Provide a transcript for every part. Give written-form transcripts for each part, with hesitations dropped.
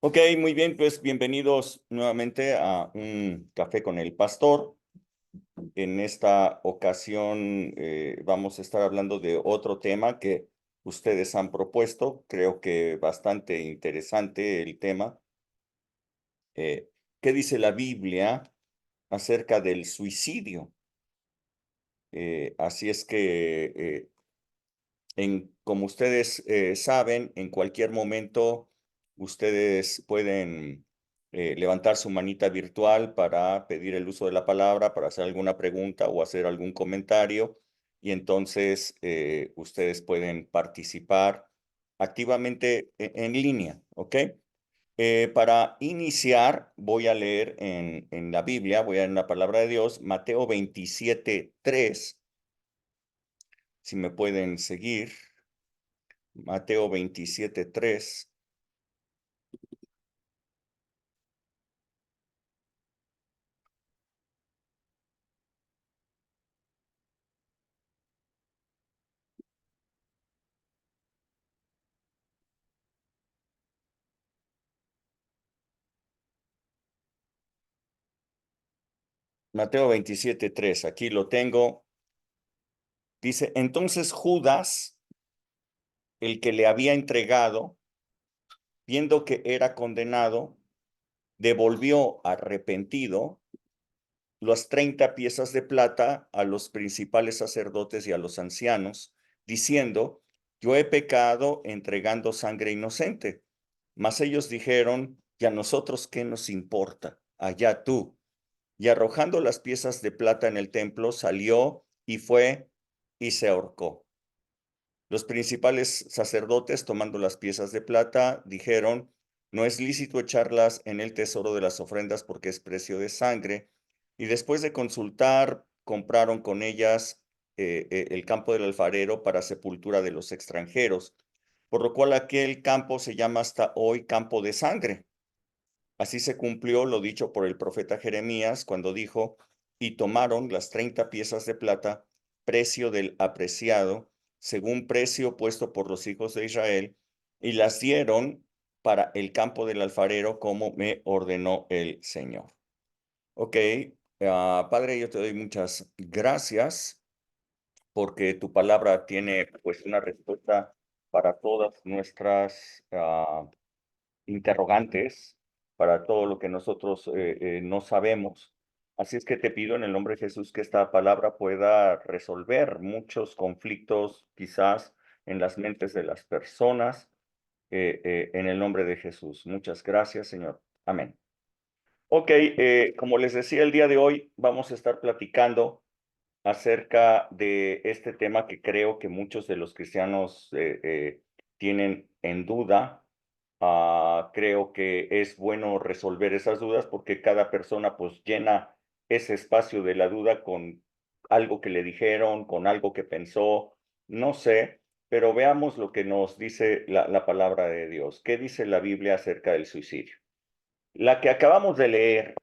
Ok, muy bien, pues bienvenidos nuevamente a un café con el pastor. En esta ocasión vamos a estar hablando de otro tema que ustedes han propuesto. Creo que bastante interesante el tema. ¿Qué dice la Biblia acerca del suicidio? Así es que como ustedes saben, en cualquier momento ustedes pueden levantar su manita virtual para pedir el uso de la palabra, para hacer alguna pregunta o hacer algún comentario, y entonces ustedes pueden participar activamente en línea, ¿ok? Para iniciar, voy a leer en la Biblia, voy a leer en la palabra de Dios, Mateo 27:3, si me pueden seguir. Mateo 27:3. Mateo 27:3, aquí lo tengo. Dice, entonces Judas, el que le había entregado, viendo que era condenado, devolvió arrepentido las 30 piezas de plata a los principales sacerdotes y a los ancianos, diciendo, yo he pecado entregando sangre inocente. Mas ellos dijeron, ¿y a nosotros qué nos importa? Allá tú. Y arrojando las piezas de plata en el templo, salió y fue y se ahorcó. Los principales sacerdotes, tomando las piezas de plata, dijeron, no es lícito echarlas en el tesoro de las ofrendas porque es precio de sangre. Y después de consultar, compraron con ellas el campo del alfarero para sepultura de los extranjeros, por lo cual aquel campo se llama hasta hoy campo de sangre. Así se cumplió lo dicho por el profeta Jeremías cuando dijo, y tomaron las 30 piezas de plata, precio del apreciado, según precio puesto por los hijos de Israel, y las dieron para el campo del alfarero como me ordenó el Señor. Ok, Padre, yo te doy muchas gracias porque tu palabra tiene pues una respuesta para todas nuestras interrogantes, para todo lo que nosotros no sabemos. Así es que te pido en el nombre de Jesús que esta palabra pueda resolver muchos conflictos quizás en las mentes de las personas, en el nombre de Jesús. Muchas gracias, Señor. Amén. Ok, como les decía, el día de hoy vamos a estar platicando acerca de este tema que creo que muchos de los cristianos tienen en duda. Creo que es bueno resolver esas dudas porque cada persona pues llena ese espacio de la duda con algo que le dijeron, con algo que pensó, no sé, pero veamos lo que nos dice la palabra de Dios. ¿Qué dice la Biblia acerca del suicidio? La que acabamos de leer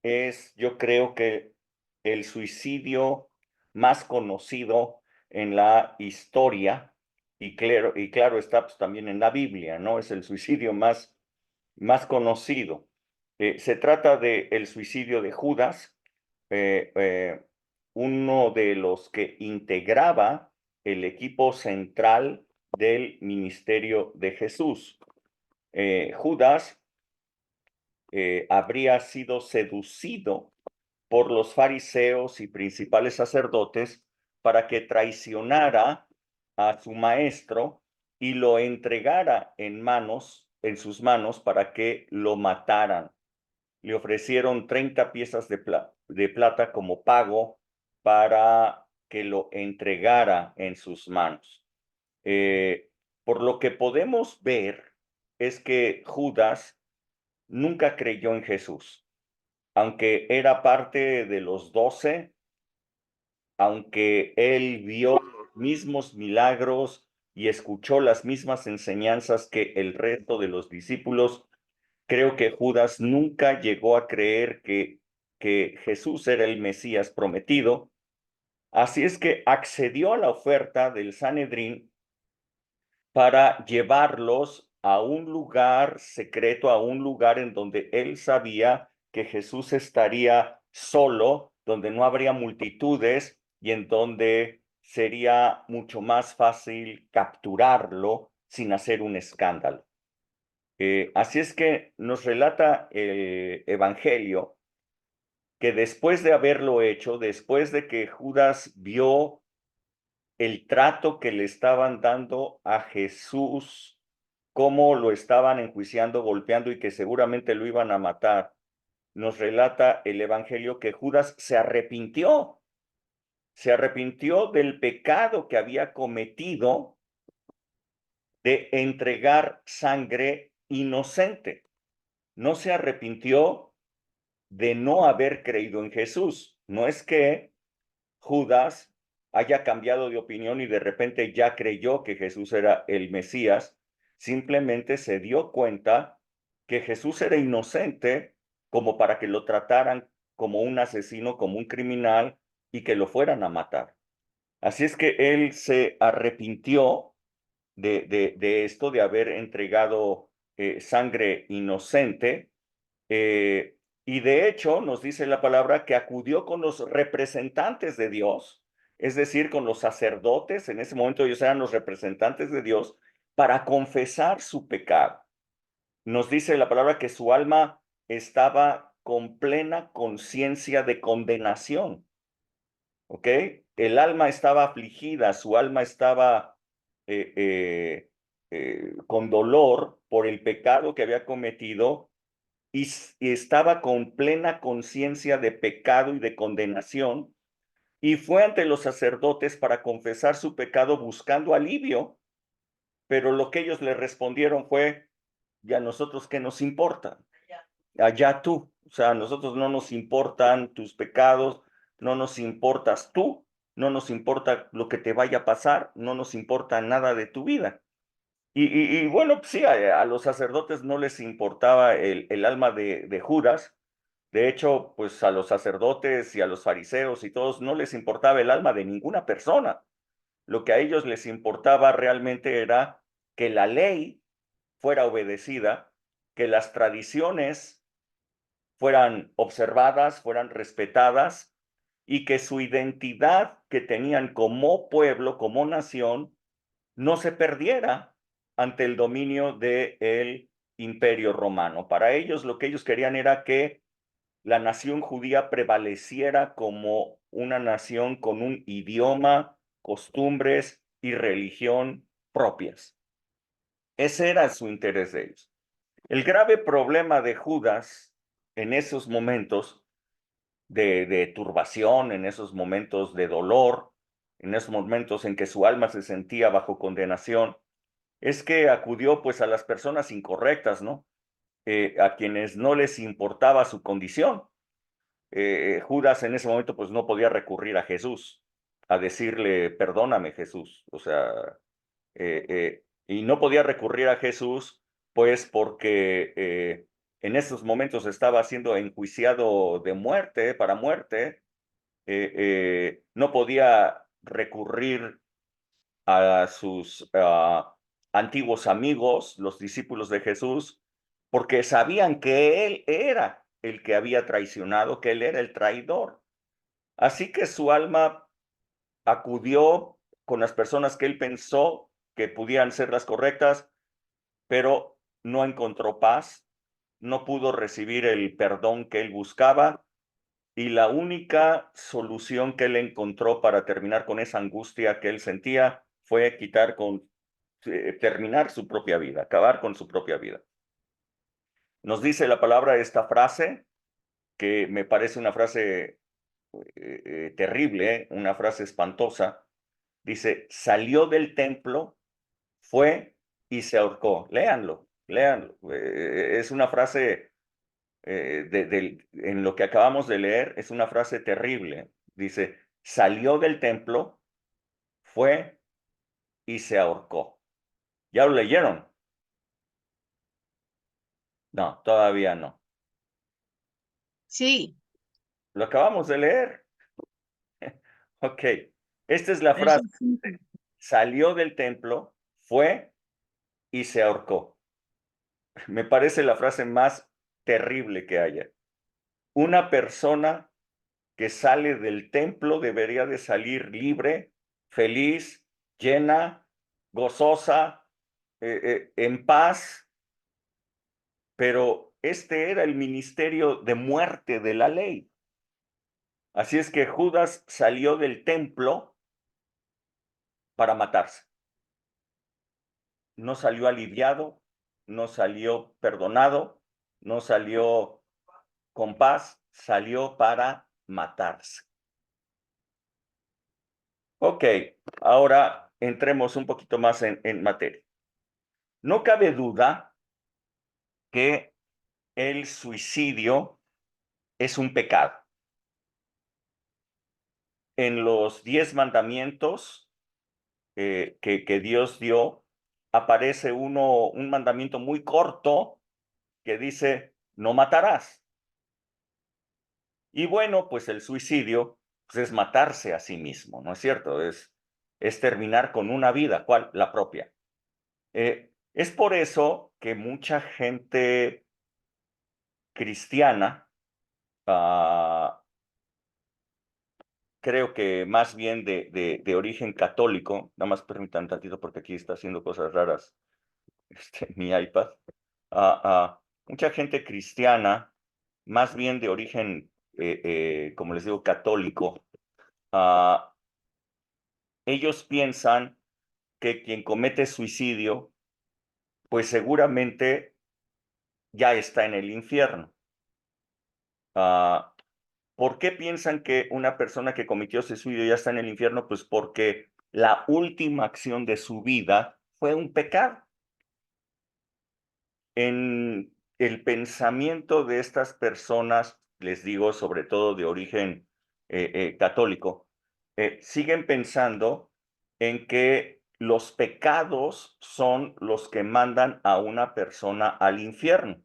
es, yo creo que el suicidio más conocido en la historia, y claro está pues, también en la Biblia, ¿no? Es el suicidio más conocido. Se trata del suicidio de Judas, eh, eh, uno de los que integraba el equipo central del ministerio de Jesús. Judas habría sido seducido por los fariseos y principales sacerdotes para que traicionara a su maestro y lo entregara en sus manos para que lo mataran. Le ofrecieron 30 piezas de plata como pago para que lo entregara en sus manos. Por lo que podemos ver es que Judas nunca creyó en Jesús, aunque era parte de los 12, aunque él vio los mismos milagros y escuchó las mismas enseñanzas que el resto de los discípulos, creo que Judas nunca llegó a creer que Jesús era el Mesías prometido. Así es que accedió a la oferta del Sanedrín para llevarlos a un lugar secreto, a un lugar en donde él sabía que Jesús estaría solo, donde no habría multitudes y en donde sería mucho más fácil capturarlo sin hacer un escándalo. Así es que nos relata el Evangelio que después de haberlo hecho, después de que Judas vio el trato que le estaban dando a Jesús, cómo lo estaban enjuiciando, golpeando y que seguramente lo iban a matar, nos relata el Evangelio que Judas se arrepintió del pecado que había cometido de entregar sangre inocente. No se arrepintió de no haber creído en Jesús. No es que Judas haya cambiado de opinión y de repente ya creyó que Jesús era el Mesías, simplemente se dio cuenta que Jesús era inocente como para que lo trataran como un asesino, como un criminal y que lo fueran a matar. Así es que él se arrepintió de esto, de haber entregado sangre inocente, y de hecho nos dice la palabra que acudió con los representantes de Dios, es decir, con los sacerdotes, en ese momento ellos eran los representantes de Dios, para confesar su pecado. Nos dice la palabra que su alma estaba con plena conciencia de condenación, ¿ok? El alma estaba afligida, su alma estaba eh, eh, con dolor por el pecado que había cometido y estaba con plena conciencia de pecado y de condenación, y fue ante los sacerdotes para confesar su pecado buscando alivio, pero lo que ellos le respondieron fue, ¿y a nosotros qué nos importa? Allá tú, o sea, a nosotros no nos importan tus pecados, no nos importas tú, no nos importa lo que te vaya a pasar, no nos importa nada de tu vida. Y bueno, pues sí, a los sacerdotes no les importaba el alma de Judas. De hecho, pues a los sacerdotes y a los fariseos y todos no les importaba el alma de ninguna persona. Lo que a ellos les importaba realmente era que la ley fuera obedecida, que las tradiciones fueran observadas, fueran respetadas y que su identidad que tenían como pueblo, como nación, no se perdiera ante el dominio del imperio romano. Para ellos lo que ellos querían era que la nación judía prevaleciera como una nación con un idioma, costumbres y religión propias. Ese era su interés de ellos. El grave problema de Judas en esos momentos de turbación, en esos momentos de dolor, en esos momentos en que su alma se sentía bajo condenación, es que acudió pues a las personas incorrectas, ¿no? A quienes no les importaba su condición. Judas en ese momento pues no podía recurrir a Jesús, a decirle, perdóname Jesús, o sea, y no podía recurrir a Jesús pues porque en esos momentos estaba siendo enjuiciado de muerte, para muerte, no podía recurrir a sus antiguos amigos, los discípulos de Jesús, porque sabían que él era el que había traicionado, que él era el traidor. Así que su alma acudió con las personas que él pensó que pudieran ser las correctas, pero no encontró paz, no pudo recibir el perdón que él buscaba, y la única solución que él encontró para terminar con esa angustia que él sentía fue terminar su propia vida, acabar con su propia vida. Nos dice la palabra esta frase, que me parece una frase terrible, una frase espantosa. Dice, salió del templo, fue y se ahorcó. Léanlo, léanlo. Es una frase, en lo que acabamos de leer, es una frase terrible. Dice, salió del templo, fue y se ahorcó. ¿Ya lo leyeron? No, todavía no. Sí, Lo acabamos de leer. Ok, esta es la eso frase. sí. Salió del templo, fue y se ahorcó. me parece la frase más terrible que haya. Una persona que sale del templo debería de salir libre, feliz, llena, gozosa, en paz, pero este era el ministerio de muerte de la ley. Así es que Judas salió del templo para matarse. No salió aliviado, no salió perdonado, no salió con paz, salió para matarse. Ok, ahora entremos un poquito más en materia. No cabe duda que el suicidio es un pecado. En los 10 mandamientos que Dios dio, aparece un mandamiento muy corto que dice, no matarás. Y bueno, pues el suicidio pues es matarse a sí mismo, ¿no es cierto? Es terminar con una vida, ¿cuál? La propia. Es por eso que mucha gente cristiana, creo que más bien de origen católico, nada más permitan tantito porque aquí está haciendo cosas raras mi iPad, mucha gente cristiana, más bien de origen, como les digo, católico, ellos piensan que quien comete suicidio, pues seguramente ya está en el infierno. ¿Por qué piensan que una persona que cometió suicidio ya está en el infierno? Pues porque la última acción de su vida fue un pecado. En el pensamiento de estas personas, les digo, sobre todo de origen católico, siguen pensando en que los pecados son los que mandan a una persona al infierno.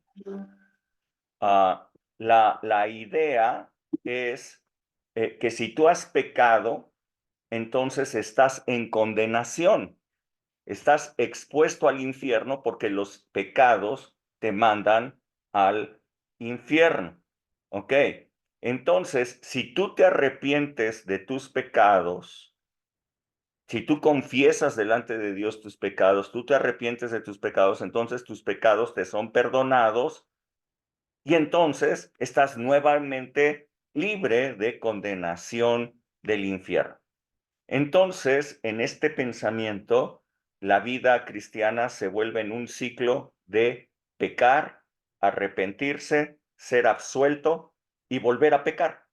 La idea es que si tú has pecado, entonces estás en condenación, estás expuesto al infierno porque los pecados te mandan al infierno. ¿Ok? Entonces, si tú te arrepientes de tus pecados, si tú confiesas delante de Dios tus pecados, tú te arrepientes de tus pecados, entonces tus pecados te son perdonados y entonces estás nuevamente libre de condenación del infierno. Entonces, en este pensamiento, la vida cristiana se vuelve en un ciclo de pecar, arrepentirse, ser absuelto y volver a pecar.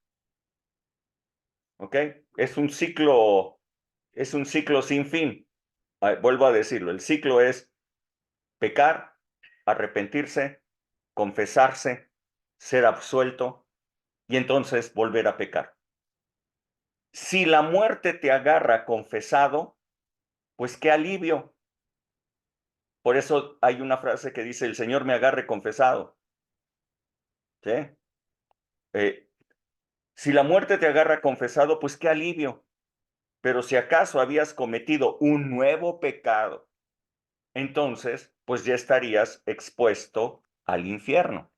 ¿Ok? Es un ciclo sin fin. Vuelvo a decirlo, el ciclo es pecar, arrepentirse, confesarse, ser absuelto y entonces volver a pecar. Si la muerte te agarra confesado, pues qué alivio. Por eso hay una frase que dice, el Señor me agarre confesado. ¿Sí? Eh, si la muerte te agarra confesado, pues qué alivio. Pero si acaso habías cometido un nuevo pecado, entonces, pues ya estarías expuesto al infierno.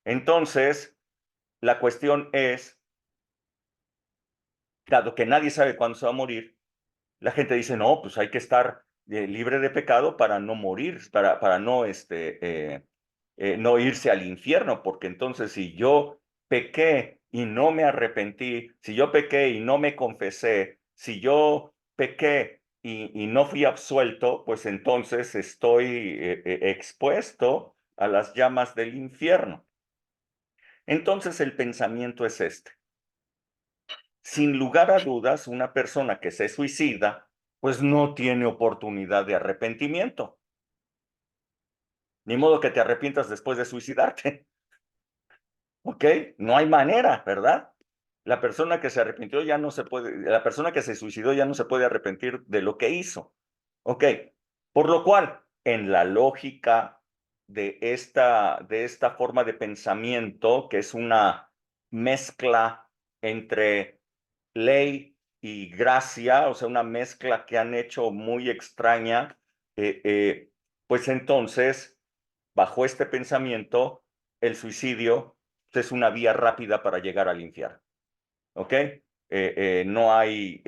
Entonces, la cuestión es, dado que nadie sabe cuándo se va a morir, la gente dice, no, pues hay que estar libre de pecado para no morir, para no, no irse al infierno, porque entonces si yo pequé y no me arrepentí, si yo pequé y no me confesé, si yo pequé y no fui absuelto, pues entonces estoy expuesto a las llamas del infierno. Entonces el pensamiento es este. Sin lugar a dudas, una persona que se suicida, pues no tiene oportunidad de arrepentimiento. Ni modo que te arrepientas después de suicidarte. ¿Ok? No hay manera, ¿verdad? La persona que se arrepintió ya no se puede, la persona que se suicidó ya no se puede arrepentir de lo que hizo. ¿Ok? Por lo cual, en la lógica de esta forma de pensamiento, que es una mezcla entre ley y gracia, o sea, una mezcla que han hecho muy extraña, pues entonces bajo este pensamiento, el suicidio es una vía rápida para llegar al infierno. ¿Ok? No hay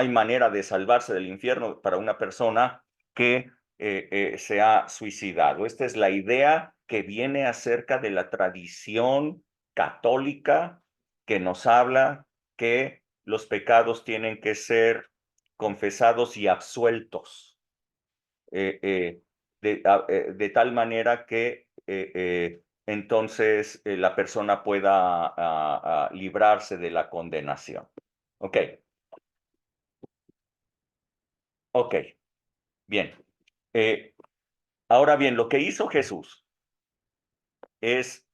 manera de salvarse del infierno para una persona que se ha suicidado. Esta es la idea que viene acerca de la tradición católica que nos habla que los pecados tienen que ser confesados y absueltos, de tal manera que entonces la persona pueda librarse de la condenación. Ok, ok, bien. Ahora bien, lo que hizo Jesús es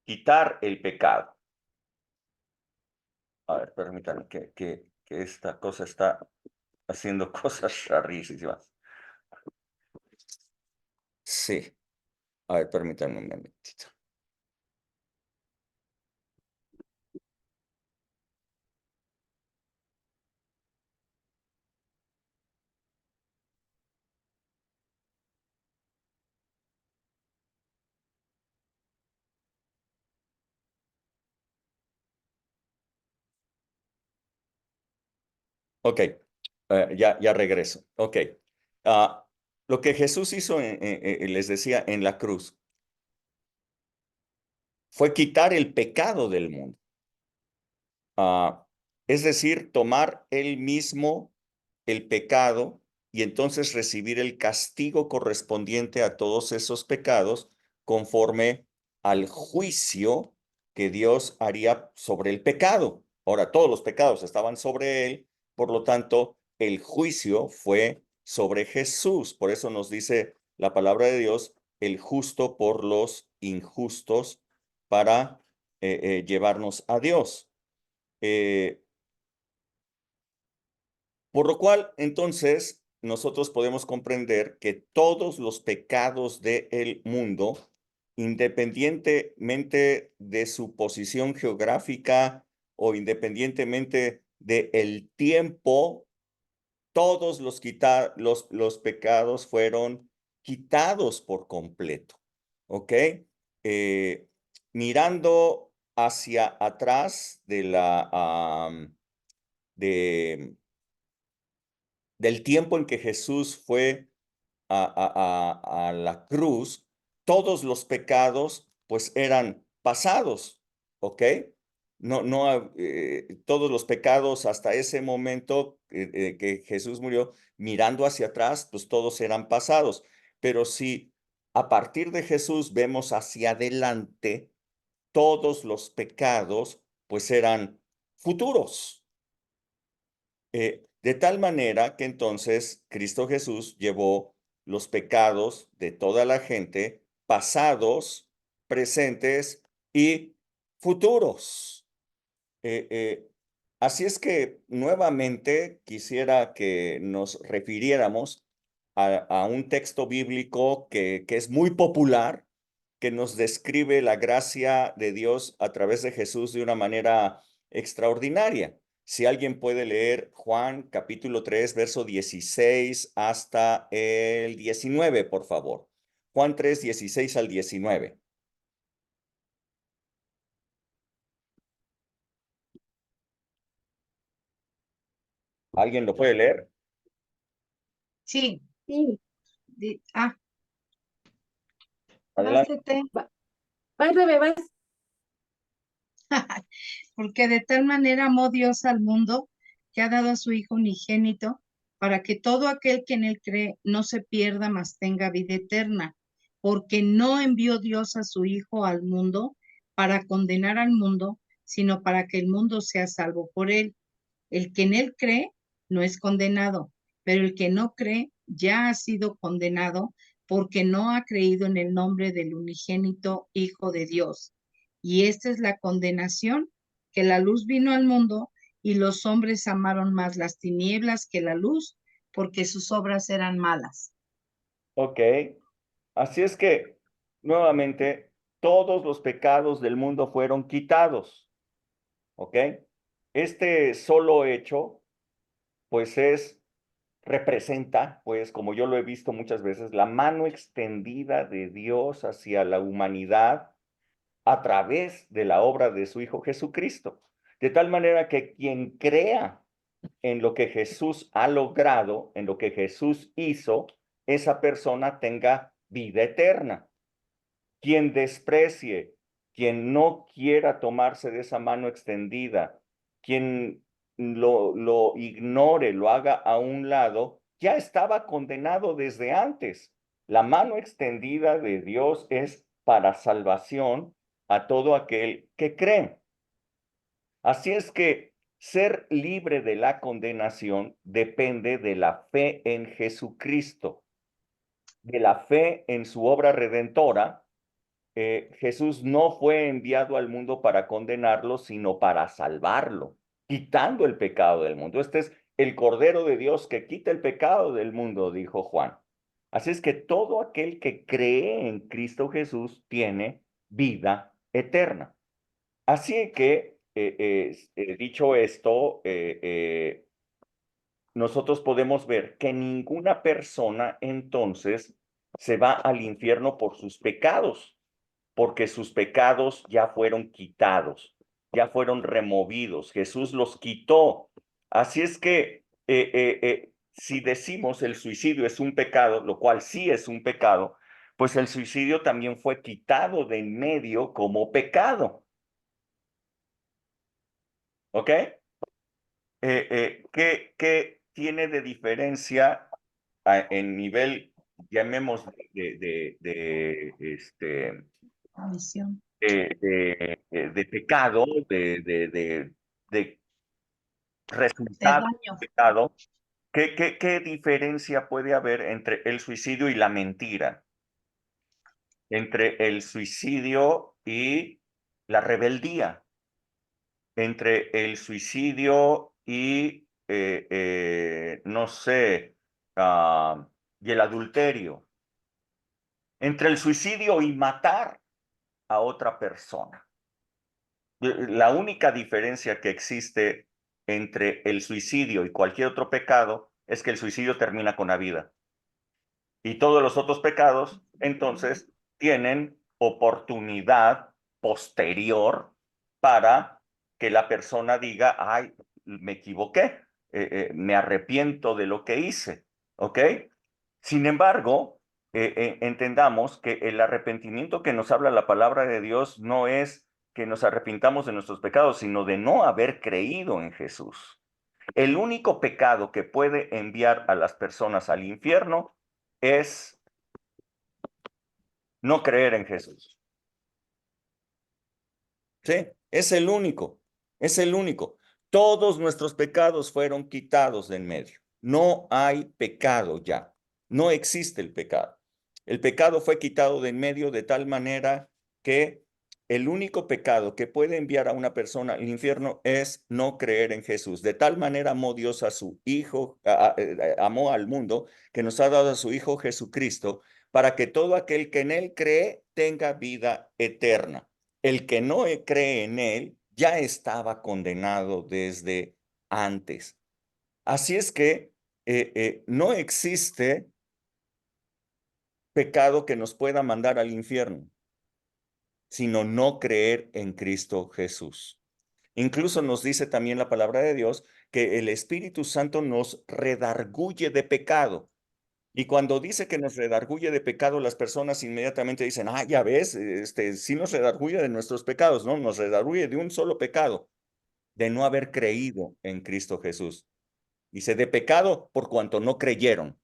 quitar el pecado. A ver, permítanme que esta cosa está haciendo cosas rarísimas. Sí, a ver, permítanme un momentito. Ok, ya regreso. Ok. Lo que Jesús hizo, les decía, en la cruz, fue quitar el pecado del mundo. Es decir, tomar él mismo el pecado y entonces recibir el castigo correspondiente a todos esos pecados conforme al juicio que Dios haría sobre el pecado. Ahora, todos los pecados estaban sobre él, por lo tanto, el juicio fue sobre Jesús. Por eso nos dice la palabra de Dios, el justo por los injustos para llevarnos a Dios. Eh, por lo cual, entonces, nosotros podemos comprender que todos los pecados del mundo, independientemente de su posición geográfica o independientemente del tiempo, todos los pecados fueron quitados por completo. ¿Ok? Eh, Mirando hacia atrás de, del tiempo en que Jesús fue a la cruz, todos los pecados pues eran pasados, ¿ok? Todos los pecados hasta ese momento que Jesús murió, mirando hacia atrás, pues todos eran pasados. Pero si a partir de Jesús vemos hacia adelante, todos los pecados pues eran futuros. De tal manera que entonces Cristo Jesús llevó los pecados de toda la gente, pasados, presentes y futuros. Eh, eh, Así es que nuevamente quisiera que nos refiriéramos a un texto bíblico que es muy popular, que nos describe la gracia de Dios a través de Jesús de una manera extraordinaria. Si alguien puede leer Juan capítulo 3, verso 16 hasta el 19, por favor. Juan 3, 16 al 19. ¿Alguien lo puede leer? Sí. Sí. Adelante. Vas, bebé, vas. Porque de tal manera amó Dios al mundo que ha dado a su Hijo unigénito para que todo aquel que en él cree no se pierda, mas tenga vida eterna. Porque no envió Dios a su Hijo al mundo para condenar al mundo, sino para que el mundo sea salvo por él. El que en él cree no es condenado, pero el que no cree ya ha sido condenado porque no ha creído en el nombre del unigénito Hijo de Dios. Y esta es la condenación, que la luz vino al mundo y los hombres amaron más las tinieblas que la luz, porque sus obras eran malas. Ok. Así es que, nuevamente, todos los pecados del mundo fueron quitados. ¿Ok? Este solo hecho, pues es representa, pues, como yo lo he visto muchas veces, la mano extendida de Dios hacia la humanidad a través de la obra de su Hijo Jesucristo. De tal manera que quien crea en lo que Jesús ha logrado, en lo que Jesús hizo, esa persona tenga vida eterna. Quien desprecie, quien no quiera tomarse de esa mano extendida, quien lo ignore, lo haga a un lado, ya estaba condenado desde antes. La mano extendida de Dios es para salvación a todo aquel que cree. Así es que ser libre de la condenación depende de la fe en Jesucristo, de la fe en su obra redentora. Jesús no fue enviado al mundo para condenarlo, sino para salvarlo, quitando el pecado del mundo. Este es el Cordero de Dios que quita el pecado del mundo, dijo Juan. Así es que todo aquel que cree en Cristo Jesús tiene vida eterna. Así que, dicho esto, nosotros podemos ver que ninguna persona entonces se va al infierno por sus pecados, porque sus pecados ya fueron quitados, ya fueron removidos, Jesús los quitó. Así es que si decimos el suicidio es un pecado, lo cual sí es un pecado, pues el suicidio también fue quitado de en medio como pecado, ¿ok? ¿Qué tiene de diferencia en nivel, llamemos Misión. de pecado, de De resultado daño. de pecado? ¿Qué diferencia puede haber entre el suicidio y la mentira? Entre el suicidio y la rebeldía, entre el suicidio y, no sé, y el adulterio, entre el suicidio y matar a otra persona. La única diferencia que existe entre el suicidio y cualquier otro pecado es que el suicidio termina con la vida. Y todos los otros pecados, entonces, tienen oportunidad posterior para que la persona diga, ay, me equivoqué, me arrepiento de lo que hice, ¿ok? Sin embargo, entendamos que el arrepentimiento que nos habla la palabra de Dios no es que nos arrepintamos de nuestros pecados, sino de no haber creído en Jesús. El único pecado que puede enviar a las personas al infierno es no creer en Jesús. Sí, es el único, es el único. Todos nuestros pecados fueron quitados de en medio. No hay pecado ya. No existe el pecado. El pecado fue quitado de en medio de tal manera que el único pecado que puede enviar a una persona al infierno es no creer en Jesús. De tal manera amó Dios a su Hijo, amó al mundo, que nos ha dado a su Hijo Jesucristo, para que todo aquel que en él cree tenga vida eterna. El que no cree en él ya estaba condenado desde antes. Así es que no existe pecado que nos pueda mandar al infierno, sino no creer en Cristo Jesús. Incluso nos dice también la palabra de Dios que el Espíritu Santo nos redarguye de pecado. Y cuando dice que nos redarguye de pecado, las personas inmediatamente dicen, ah, ya ves, sí nos redarguye de nuestros pecados, ¿no? Nos redarguye de un solo pecado, de no haber creído en Cristo Jesús. Dice, de pecado por cuanto no creyeron,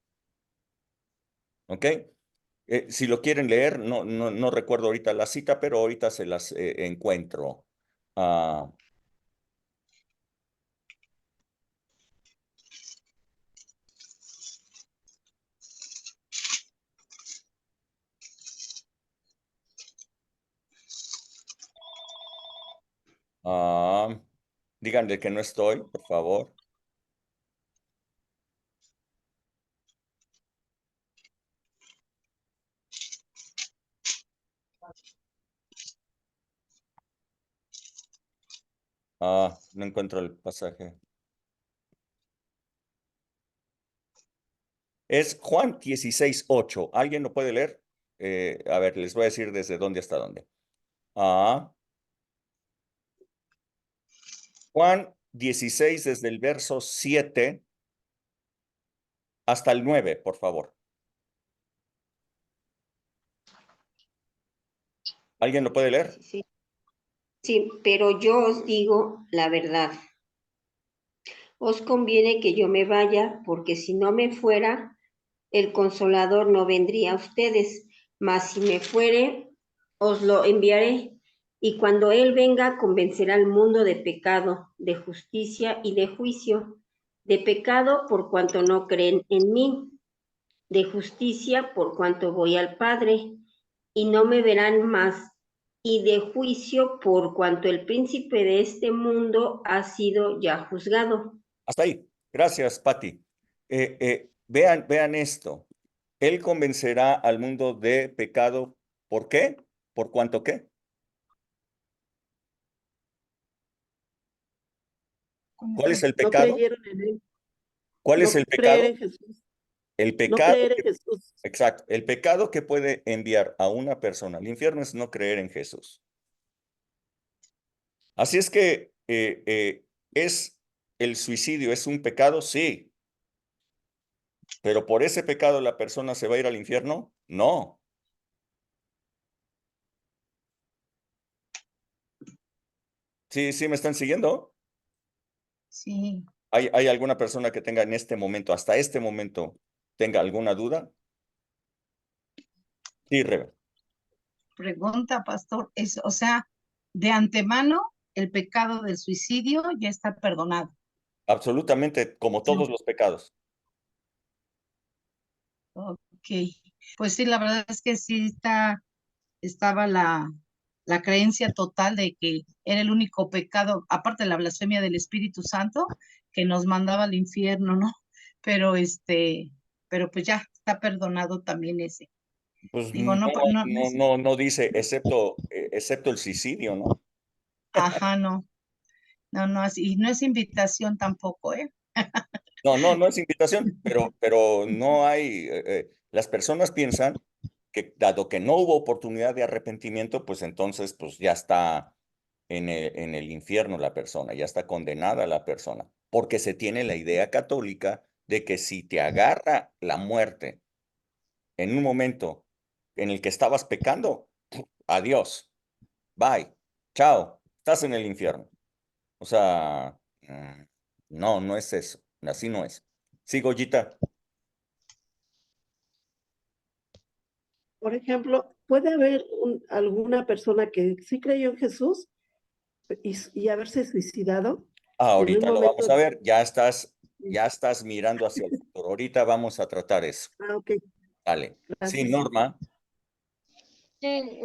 ¿ok? Si lo quieren leer, no recuerdo ahorita la cita, pero ahorita se las encuentro. Ah, ah, díganle que no estoy, por favor. No encuentro el pasaje. Es Juan 16:8. ¿Alguien lo puede leer? A ver, les voy a decir desde dónde hasta dónde. Juan 16, desde el verso 7 hasta el 9, por favor. ¿Alguien lo puede leer? Sí, sí, pero yo os digo la verdad. Os conviene que yo me vaya, porque si no me fuera, el Consolador no vendría a ustedes, mas si me fuere, os lo enviaré. Y cuando Él venga, convencerá al mundo de pecado, de justicia y de juicio. De pecado por cuanto no creen en mí, de justicia por cuanto voy al Padre y no me verán más, y de juicio por cuanto el príncipe de este mundo ha sido ya juzgado. Hasta ahí. Gracias, Patti. Vean esto. Él convencerá al mundo de pecado. ¿Por qué? ¿Por cuánto qué? ¿Cómo ¿Cuál es que? el No pecado? creyeron en él, ¿Cuál es no el creer pecado? en Jesús, El no pecado creer en que, Jesús. exacto, el pecado que puede enviar a una persona al infierno es no creer en Jesús. Así es que ¿es el suicidio, es un pecado? Sí. ¿Pero por ese pecado la persona se va a ir al infierno? No. Sí, sí, ¿me están siguiendo? Sí, ¿Hay alguna persona que tenga en este momento, hasta este momento, tenga alguna duda? Sí, Rebe. pregunta, pastor, o sea, de antemano, el pecado del suicidio ya está perdonado. Absolutamente, como Sí. todos los pecados. Ok, pues sí, la verdad es que sí estaba la creencia total de que era el único pecado, aparte de la blasfemia del Espíritu Santo, que nos mandaba al infierno, ¿no? Pero pero pues ya está perdonado también ese. Pues Digo, no, no, no, no no, es, no, no dice, excepto el suicidio, ¿no? ajá, no, no, no, y no es invitación tampoco, ¿eh? No, no, no es invitación, pero no hay, las personas piensan que dado que no hubo oportunidad de arrepentimiento, pues entonces pues ya está en el infierno la persona, ya está condenada la persona, porque se tiene la idea católica de que si te agarra la muerte en un momento en el que estabas pecando, adiós, bye, chao, estás en el infierno. O sea, no, no es eso, así no es. Sí, Goyita. Por ejemplo, puede haber alguna persona que sí creyó en Jesús y haberse suicidado en un Ahorita lo vamos momento. a ver, ya estás mirando hacia el futuro. Ahorita vamos a tratar eso. Ah, ok, Dale. Sí, gracias. Norma. Sí,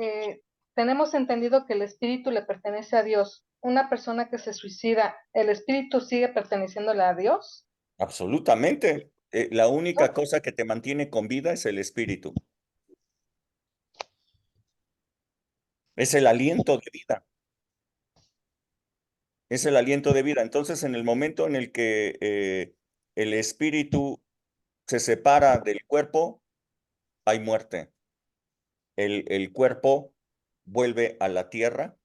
tenemos entendido que el espíritu le pertenece a Dios. Una persona que se suicida, ¿el espíritu sigue perteneciéndole a Dios? Absolutamente. La única ¿No? cosa que te mantiene con vida es el espíritu. Es el aliento de vida. Es el aliento de vida. Entonces, en el momento en el que el espíritu se separa del cuerpo, hay muerte. El cuerpo vuelve a la tierra,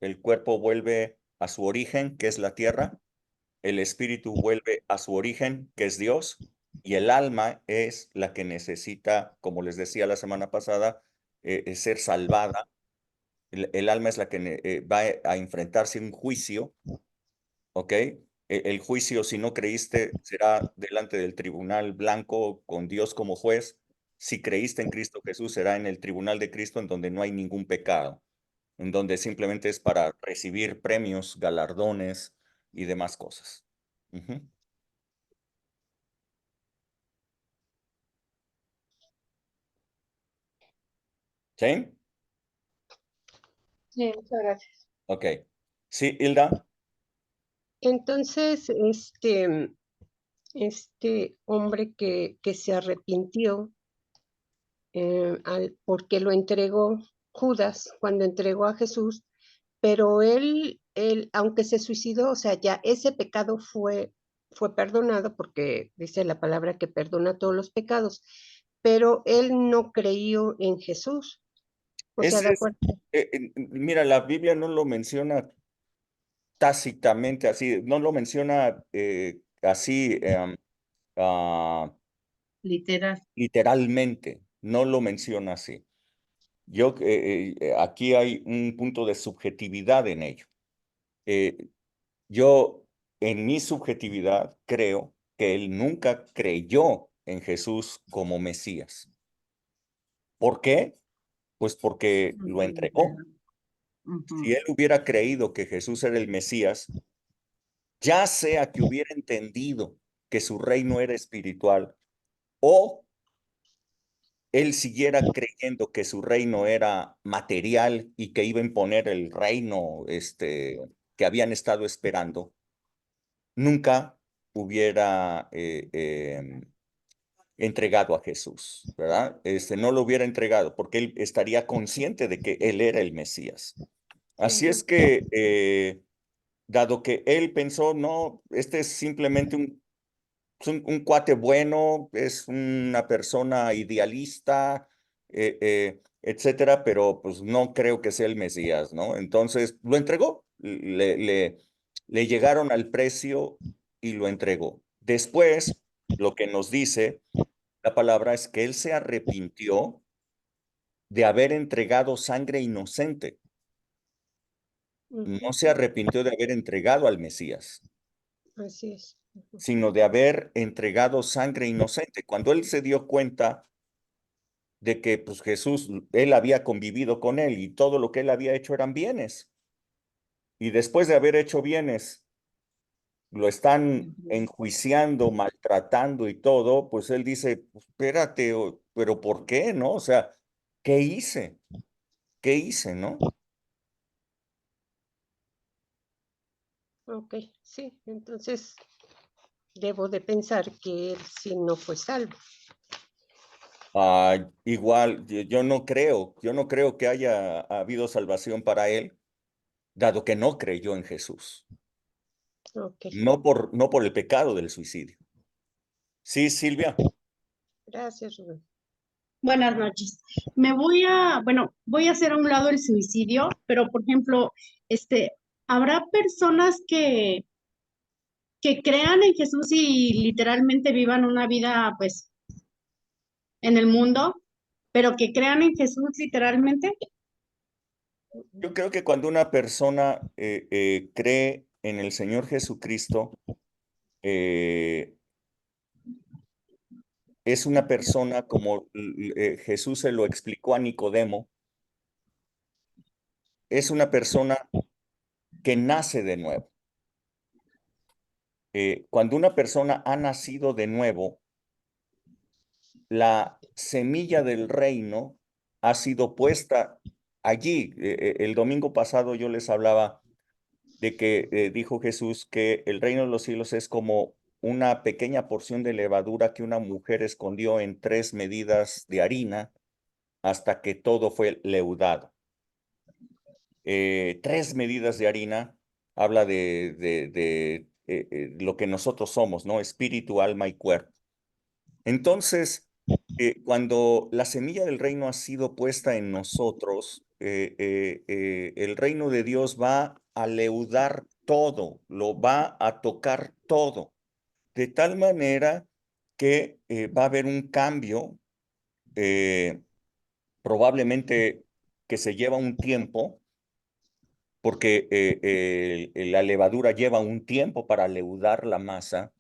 el cuerpo vuelve a su origen, que es la tierra, el espíritu vuelve a su origen, que es Dios, y el alma es la que necesita, como les decía la semana pasada, ser salvada. El alma es la que va a enfrentarse a un juicio, ¿ok? El juicio, si no creíste, será delante del tribunal blanco con Dios como juez. Si creíste en Cristo Jesús, será en el tribunal de Cristo en donde no hay ningún pecado, en donde simplemente es para recibir premios, galardones y demás cosas. Ujú. ¿Sí? Sí, muchas gracias. Ok. Sí, Hilda. Entonces, este hombre que se arrepintió porque lo entregó Judas cuando entregó a Jesús, pero él, aunque se suicidó, o sea, ya ese pecado fue fue perdonado porque dice la palabra que perdona todos los pecados, pero él no creyó en Jesús. O sea, de Ese es, acuerdo. mira, la Biblia no lo menciona tácitamente así, no lo menciona así ah, Literal. literalmente, no lo menciona así. Yo, aquí hay un punto de subjetividad en ello. Yo, en mi subjetividad, creo que él nunca creyó en Jesús como Mesías. ¿Por qué? Pues porque lo entregó. Si él hubiera creído que Jesús era el Mesías, ya sea que hubiera entendido que su reino era espiritual o él siguiera creyendo que su reino era material y que iba a imponer el reino que habían estado esperando, nunca hubiera entregado a Jesús, ¿verdad? No lo hubiera entregado porque él estaría consciente de que él era el Mesías. Así es que, dado que él pensó, no, este es simplemente un cuate bueno, es una persona idealista, etcétera, pero pues no creo que sea el Mesías, ¿no? Entonces lo entregó, le llegaron al precio y lo entregó. Después, lo que nos dice la palabra es que él se arrepintió de haber entregado sangre inocente, no se arrepintió de haber entregado al Mesías, Así es. sino de haber entregado sangre inocente. Cuando él se dio cuenta de que pues Jesús, él había convivido con él y todo lo que él había hecho eran bienes. Y después de haber hecho bienes, lo están enjuiciando, maltratando y todo, pues él dice, pues, espérate, pero ¿por qué, no? O sea, ¿qué hice? ¿Qué hice, no? Ok, sí, entonces debo de pensar que él sí no fue salvo. Igual, yo no creo que haya habido salvación para él, dado que no creyó en Jesús, Ok, no por el pecado del suicidio. Sí, Silvia. gracias, Rubén. Buenas noches. Voy a hacer a un lado el suicidio, pero por ejemplo, habrá personas que crean en Jesús y literalmente vivan una vida, pues, en el mundo, pero que crean en Jesús literalmente. Yo creo que cuando una persona cree en el Señor Jesucristo, eh, es una persona como Jesús se lo explicó a Nicodemo, es una persona que nace de nuevo. Cuando una persona ha nacido de nuevo, la semilla del reino ha sido puesta allí. El domingo pasado yo les hablaba de que dijo Jesús que el reino de los cielos es como una pequeña porción de levadura que una mujer escondió en 3 medidas de harina hasta que todo fue leudado. 3 medidas de harina habla de lo que nosotros somos, ¿no? Espíritu, alma y cuerpo. Entonces, cuando la semilla del reino ha sido puesta en nosotros, el reino de Dios va a leudar todo, lo va a tocar todo, de tal manera que va a haber un cambio, probablemente que se lleva un tiempo, porque la levadura lleva un tiempo para leudar la masa.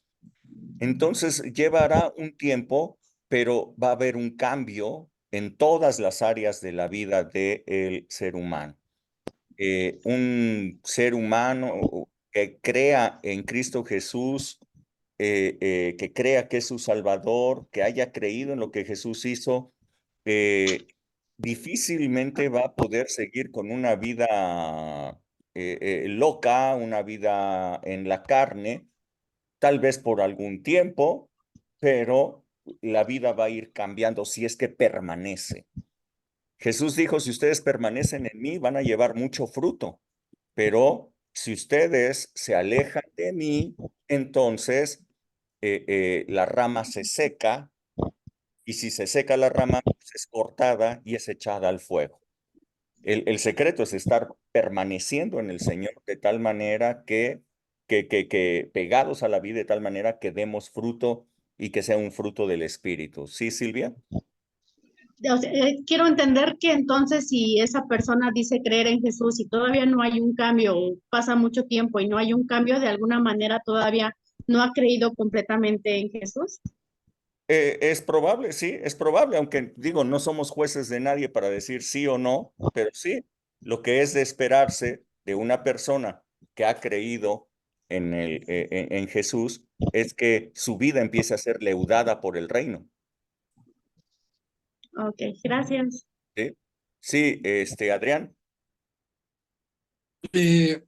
Entonces llevará un tiempo, pero va a haber un cambio en todas las áreas de la vida del ser humano. Un ser humano que crea en Cristo Jesús, que crea que es su Salvador, que haya creído en lo que Jesús hizo, eh, difícilmente va a poder seguir con una vida loca, una vida en la carne, tal vez por algún tiempo, pero la vida va a ir cambiando si es que permanece. Jesús dijo, si ustedes permanecen en mí, van a llevar mucho fruto, pero si ustedes se alejan de mí, entonces la rama se seca, y si se seca la rama, pues es cortada y es echada al fuego. El secreto es estar permaneciendo en el Señor de tal manera que pegados a la vida de tal manera que demos fruto y que sea un fruto del Espíritu. ¿Sí, Silvia? O sea, quiero entender que entonces si esa persona dice creer en Jesús y todavía no hay un cambio, o pasa mucho tiempo y no hay un cambio, de alguna manera todavía no ha creído completamente en Jesús. Es probable, sí, es probable, aunque digo, no somos jueces de nadie para decir sí o no, pero sí, lo que es de esperarse de una persona que ha creído en Jesús es que su vida empiece a ser leudada por el reino. Ok, gracias. ¿Sí? Sí, Adrián. Eh,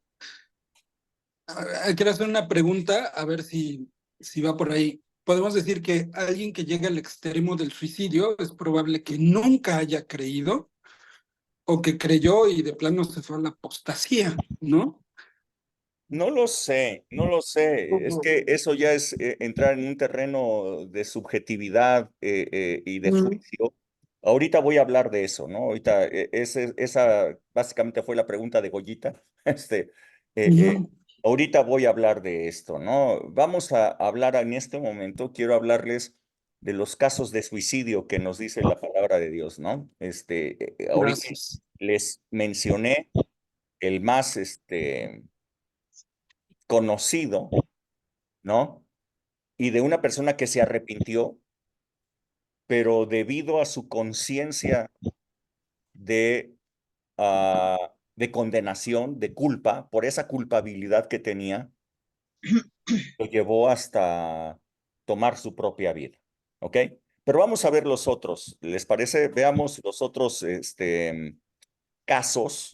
Quiero hacer una pregunta, a ver si va por ahí. Podemos decir que alguien que llega al extremo del suicidio es probable que nunca haya creído o que creyó y de plano se fue a la apostasía, ¿no? No lo sé, no lo sé. Es que eso ya es entrar en un terreno de subjetividad y de juicio. Ahorita voy a hablar de eso, ¿no? Ahorita, esa básicamente fue la pregunta de Goyita. Ujú. Ahorita voy a hablar de esto, ¿no? Vamos a hablar en este momento, quiero hablarles de los casos de suicidio que nos dice la palabra de Dios, ¿no? Ahorita Gracias. les mencioné el más, conocido, ¿no? Y de una persona que se arrepintió, pero debido a su conciencia de, de condenación, de culpa, por esa culpabilidad que tenía, lo llevó hasta tomar su propia vida, ¿ok? Pero vamos a ver los otros, ¿les parece? Veamos los otros casos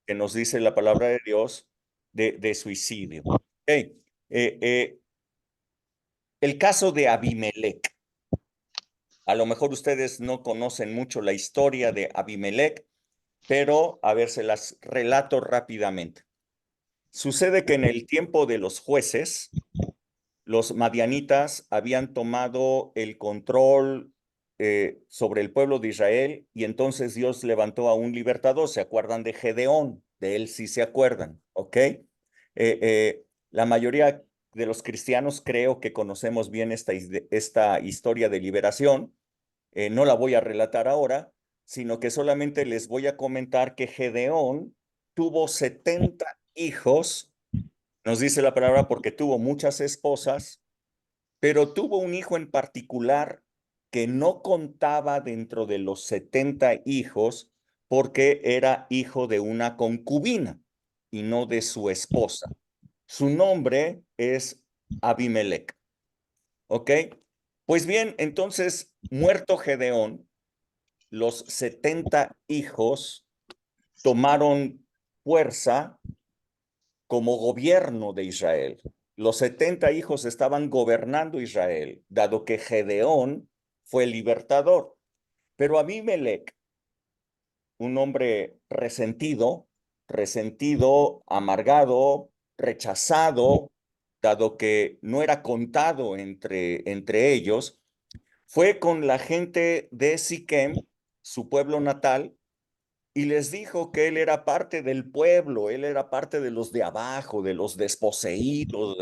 que nos dice la palabra de Dios de suicidio. Okay. El caso de Abimelec. A lo mejor ustedes no conocen mucho la historia de Abimelec, pero a ver, se las relato rápidamente. Sucede que en el tiempo de los jueces, los madianitas habían tomado el control sobre el pueblo de Israel y entonces Dios levantó a un libertador. ¿Se acuerdan de Gedeón? De él sí se acuerdan, ¿ok? La mayoría de los cristianos creo que conocemos bien esta historia de liberación. No la voy a relatar ahora, sino que solamente les voy a comentar que Gedeón tuvo 70 hijos, nos dice la palabra, porque tuvo muchas esposas, pero tuvo un hijo en particular que no contaba dentro de los 70 hijos porque era hijo de una concubina y no de su esposa. Su nombre es Abimelec, ¿ok? Pues bien, entonces, muerto Gedeón, los 70 hijos tomaron fuerza como gobierno de Israel. Los 70 hijos estaban gobernando Israel, dado que Gedeón fue el libertador. Pero Abimelec, un hombre resentido, amargado, rechazado, dado que no era contado entre ellos, fue con la gente de Siquem, su pueblo natal, y les dijo que él era parte del pueblo, él era parte de los de abajo, de los desposeídos,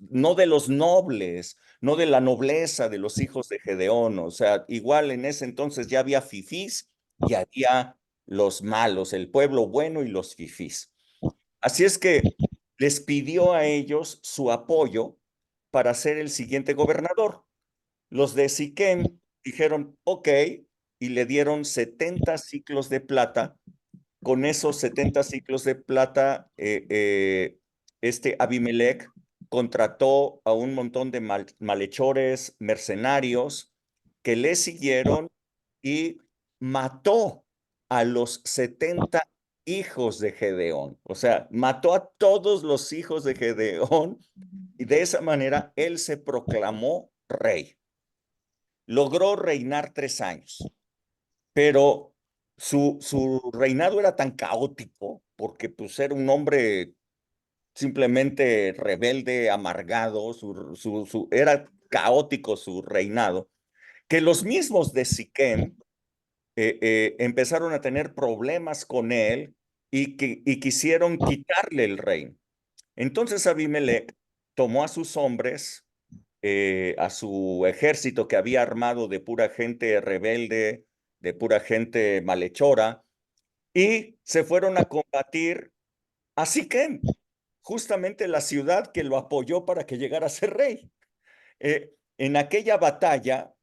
no de los nobles, no de la nobleza de los hijos de Gedeón. O sea, igual en ese entonces ya había fifís y había los malos, el pueblo bueno y los fifís. Así es que les pidió a ellos su apoyo para ser el siguiente gobernador. Los de Siquem dijeron, ok, y le dieron 70 ciclos de plata. Con esos 70 ciclos de plata, Abimelec contrató a un montón de malhechores, mercenarios, que le siguieron y mató a los 70 hijos de Gedeón. O sea, mató a todos los hijos de Gedeón y de esa manera él se proclamó rey. Logró reinar 3 años, pero su reinado era tan caótico porque pues era un hombre simplemente rebelde, amargado, era caótico su reinado, que los mismos de Siquem empezaron a tener problemas con él y quisieron quitarle el reino. Entonces Abimelech tomó a sus hombres, a su ejército que había armado de pura gente rebelde, de pura gente malhechora, y se fueron a combatir a Siquem, justamente la ciudad que lo apoyó para que llegara a ser rey. En aquella batalla,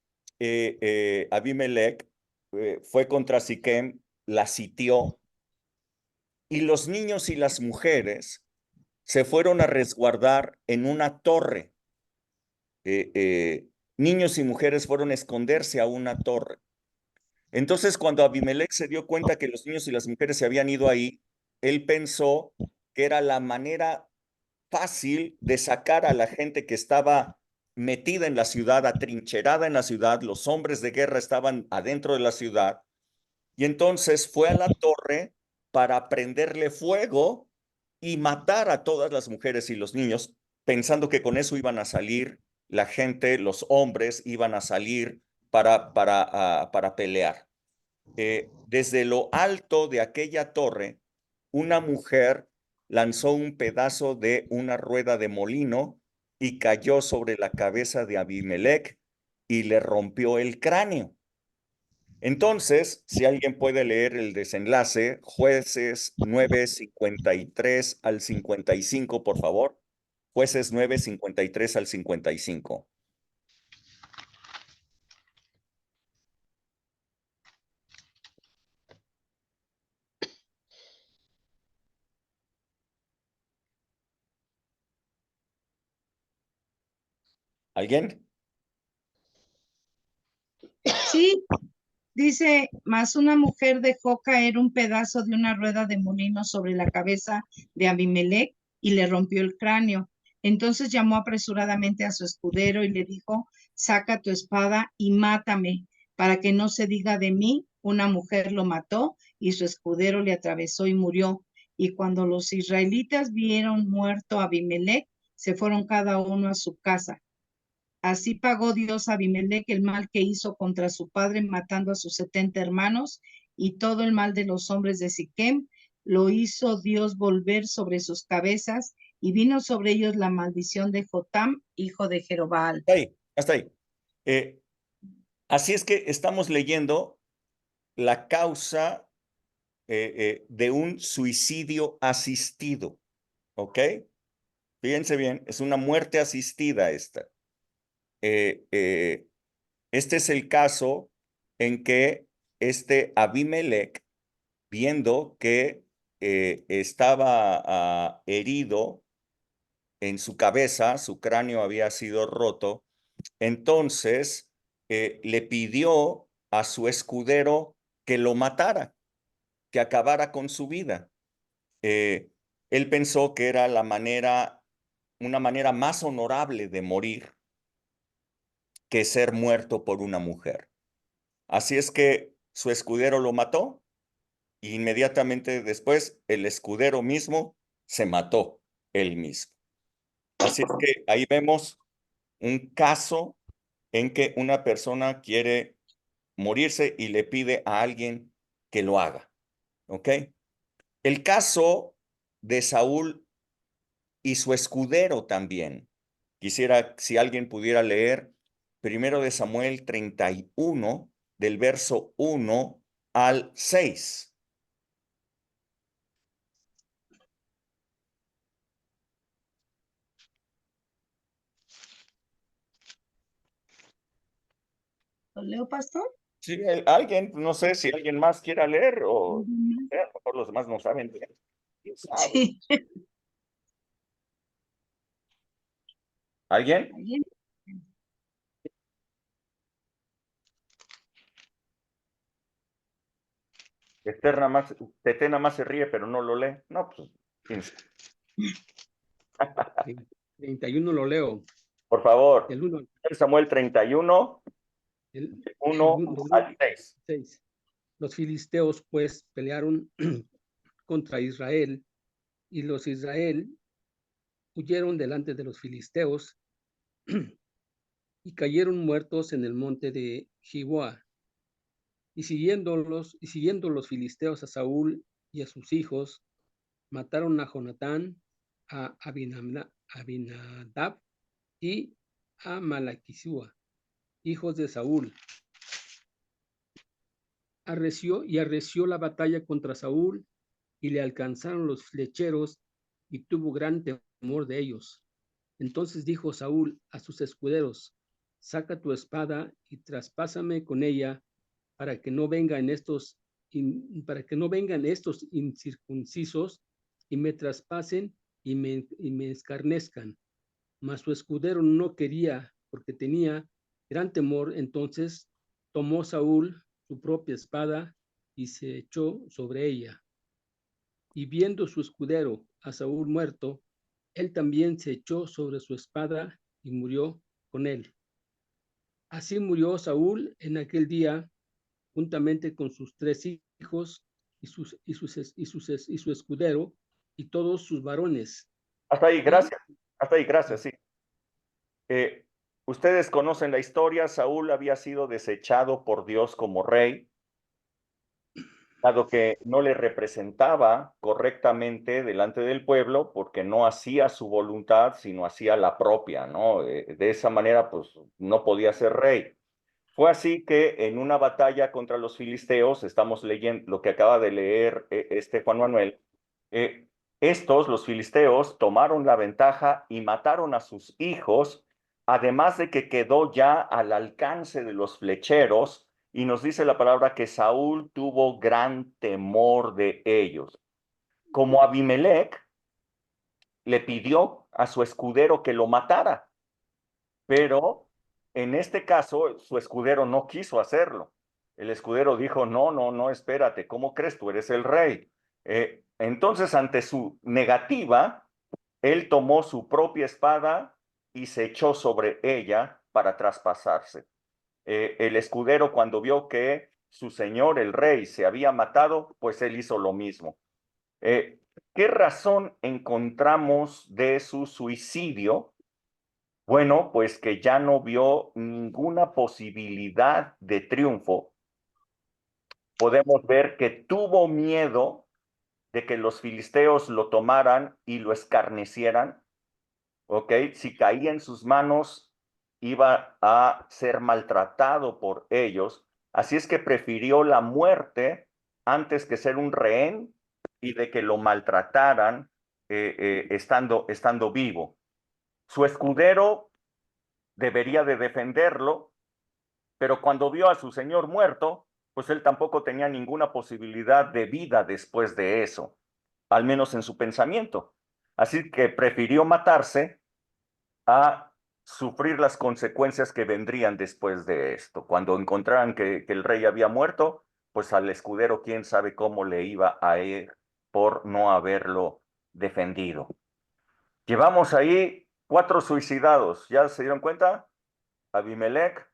Abimelech fue contra Siquem, la sitió, y los niños y las mujeres se fueron a resguardar en una torre. Niños y mujeres fueron a esconderse a una torre. Entonces, cuando Abimelech se dio cuenta que los niños y las mujeres se habían ido ahí, él pensó que era la manera fácil de sacar a la gente que estaba metida en la ciudad, atrincherada en la ciudad, los hombres de guerra estaban adentro de la ciudad, y entonces fue a la torre para prenderle fuego y matar a todas las mujeres y los niños, pensando que con eso iban a salir la gente, los hombres iban a salir para pelear. Desde lo alto de aquella torre, una mujer lanzó un pedazo de una rueda de molino y cayó sobre la cabeza de Abimelech y le rompió el cráneo. Entonces, si alguien puede leer el desenlace, Jueces 9:53 al 55, por favor. Jueces 9:53 al 55. ¿Alguien? Sí, dice, mas una mujer dejó caer un pedazo de una rueda de molino sobre la cabeza de Abimelech y le rompió el cráneo. Entonces llamó apresuradamente a su escudero y le dijo, saca tu espada y mátame, para que no se diga de mí, una mujer lo mató y su escudero le atravesó y murió. Y cuando los israelitas vieron muerto a Abimelech, se fueron cada uno a su casa. Así pagó Dios a Abimelech el mal que hizo contra su padre, matando a sus 70 hermanos, y todo el mal de los hombres de Siquem lo hizo Dios volver sobre sus cabezas, y vino sobre ellos la maldición de Jotam, hijo de Jerobal. Hasta ahí. Así es que estamos leyendo la causa de un suicidio asistido, ¿ok? Fíjense bien, es una muerte asistida esta. Este es el caso en que Abimelech, viendo que estaba herido en su cabeza, su cráneo había sido roto, entonces le pidió a su escudero que lo matara, que acabara con su vida. Él pensó que era una manera más honorable de morir que ser muerto por una mujer. Así es que su escudero lo mató e inmediatamente después el escudero mismo se mató él mismo. Así es que ahí vemos un caso en que una persona quiere morirse y le pide a alguien que lo haga. ¿Ok? El caso de Saúl y su escudero también. Quisiera, si alguien pudiera leer 1 Samuel 31, del verso 1 al 6. ¿Lo leo, pastor? Sí, alguien, no sé si alguien más quiera leer o a lo mejor los demás no saben. ¿Quién sabe? Sí. ¿Alguien? ¿Alguien? Tete nada más se ríe, pero no lo lee. No, pues, 15. 31 lo leo. Por favor. El 1, Samuel 31, el 1 al 6. 6. Los filisteos pues pelearon contra Israel, y los Israel huyeron delante de los filisteos y cayeron muertos en el monte de Gilboa. Y siguiendo los filisteos a Saúl y a sus hijos, mataron a Jonatán, a Abinadab y a Malaquisúa, hijos de Saúl. Arreció la batalla contra Saúl, y le alcanzaron los flecheros, y tuvo gran temor de ellos. Entonces dijo Saúl a sus escuderos: saca tu espada y traspásame con ella, para que no vengan estos incircuncisos y me traspasen y me escarnezcan. Mas su escudero no quería, porque tenía gran temor. Entonces tomó Saúl su propia espada y se echó sobre ella. Y viendo su escudero a Saúl muerto, él también se echó sobre su espada y murió con él. Así murió Saúl en aquel día, juntamente con sus 3 hijos y su escudero y todos sus varones. Hasta ahí, gracias. Hasta ahí, gracias, sí. Ustedes conocen la historia. Saúl había sido desechado por Dios como rey, dado que no le representaba correctamente delante del pueblo, porque no hacía su voluntad, sino hacía la propia, ¿no? De esa manera, pues, no podía ser rey. Fue así que en una batalla contra los filisteos, estamos leyendo lo que acaba de leer Juan Manuel, los filisteos, tomaron la ventaja y mataron a sus hijos, además de que quedó ya al alcance de los flecheros, y nos dice la palabra que Saúl tuvo gran temor de ellos. Como Abimelec le pidió a su escudero que lo matara, pero en este caso su escudero no quiso hacerlo. El escudero dijo: no, espérate, ¿cómo crees? Tú eres el rey. Entonces, ante su negativa, él tomó su propia espada y se echó sobre ella para traspasarse. El escudero, cuando vio que su señor, el rey, se había matado, pues él hizo lo mismo. ¿Qué razón encontramos de su suicidio? Bueno, pues que ya no vio ninguna posibilidad de triunfo. Podemos ver que tuvo miedo de que los filisteos lo tomaran y lo escarnecieran, ¿ok? Si caía en sus manos, iba a ser maltratado por ellos. Así es que prefirió la muerte antes que ser un rehén y de que lo maltrataran estando vivo. Su escudero debería de defenderlo, pero cuando vio a su señor muerto, pues él tampoco tenía ninguna posibilidad de vida después de eso, al menos en su pensamiento. Así que prefirió matarse a sufrir las consecuencias que vendrían después de esto. Cuando encontraran que el rey había muerto, pues al escudero quién sabe cómo le iba a ir por no haberlo defendido. Llevamos ahí 4 suicidados, ¿ya se dieron cuenta? Abimelec,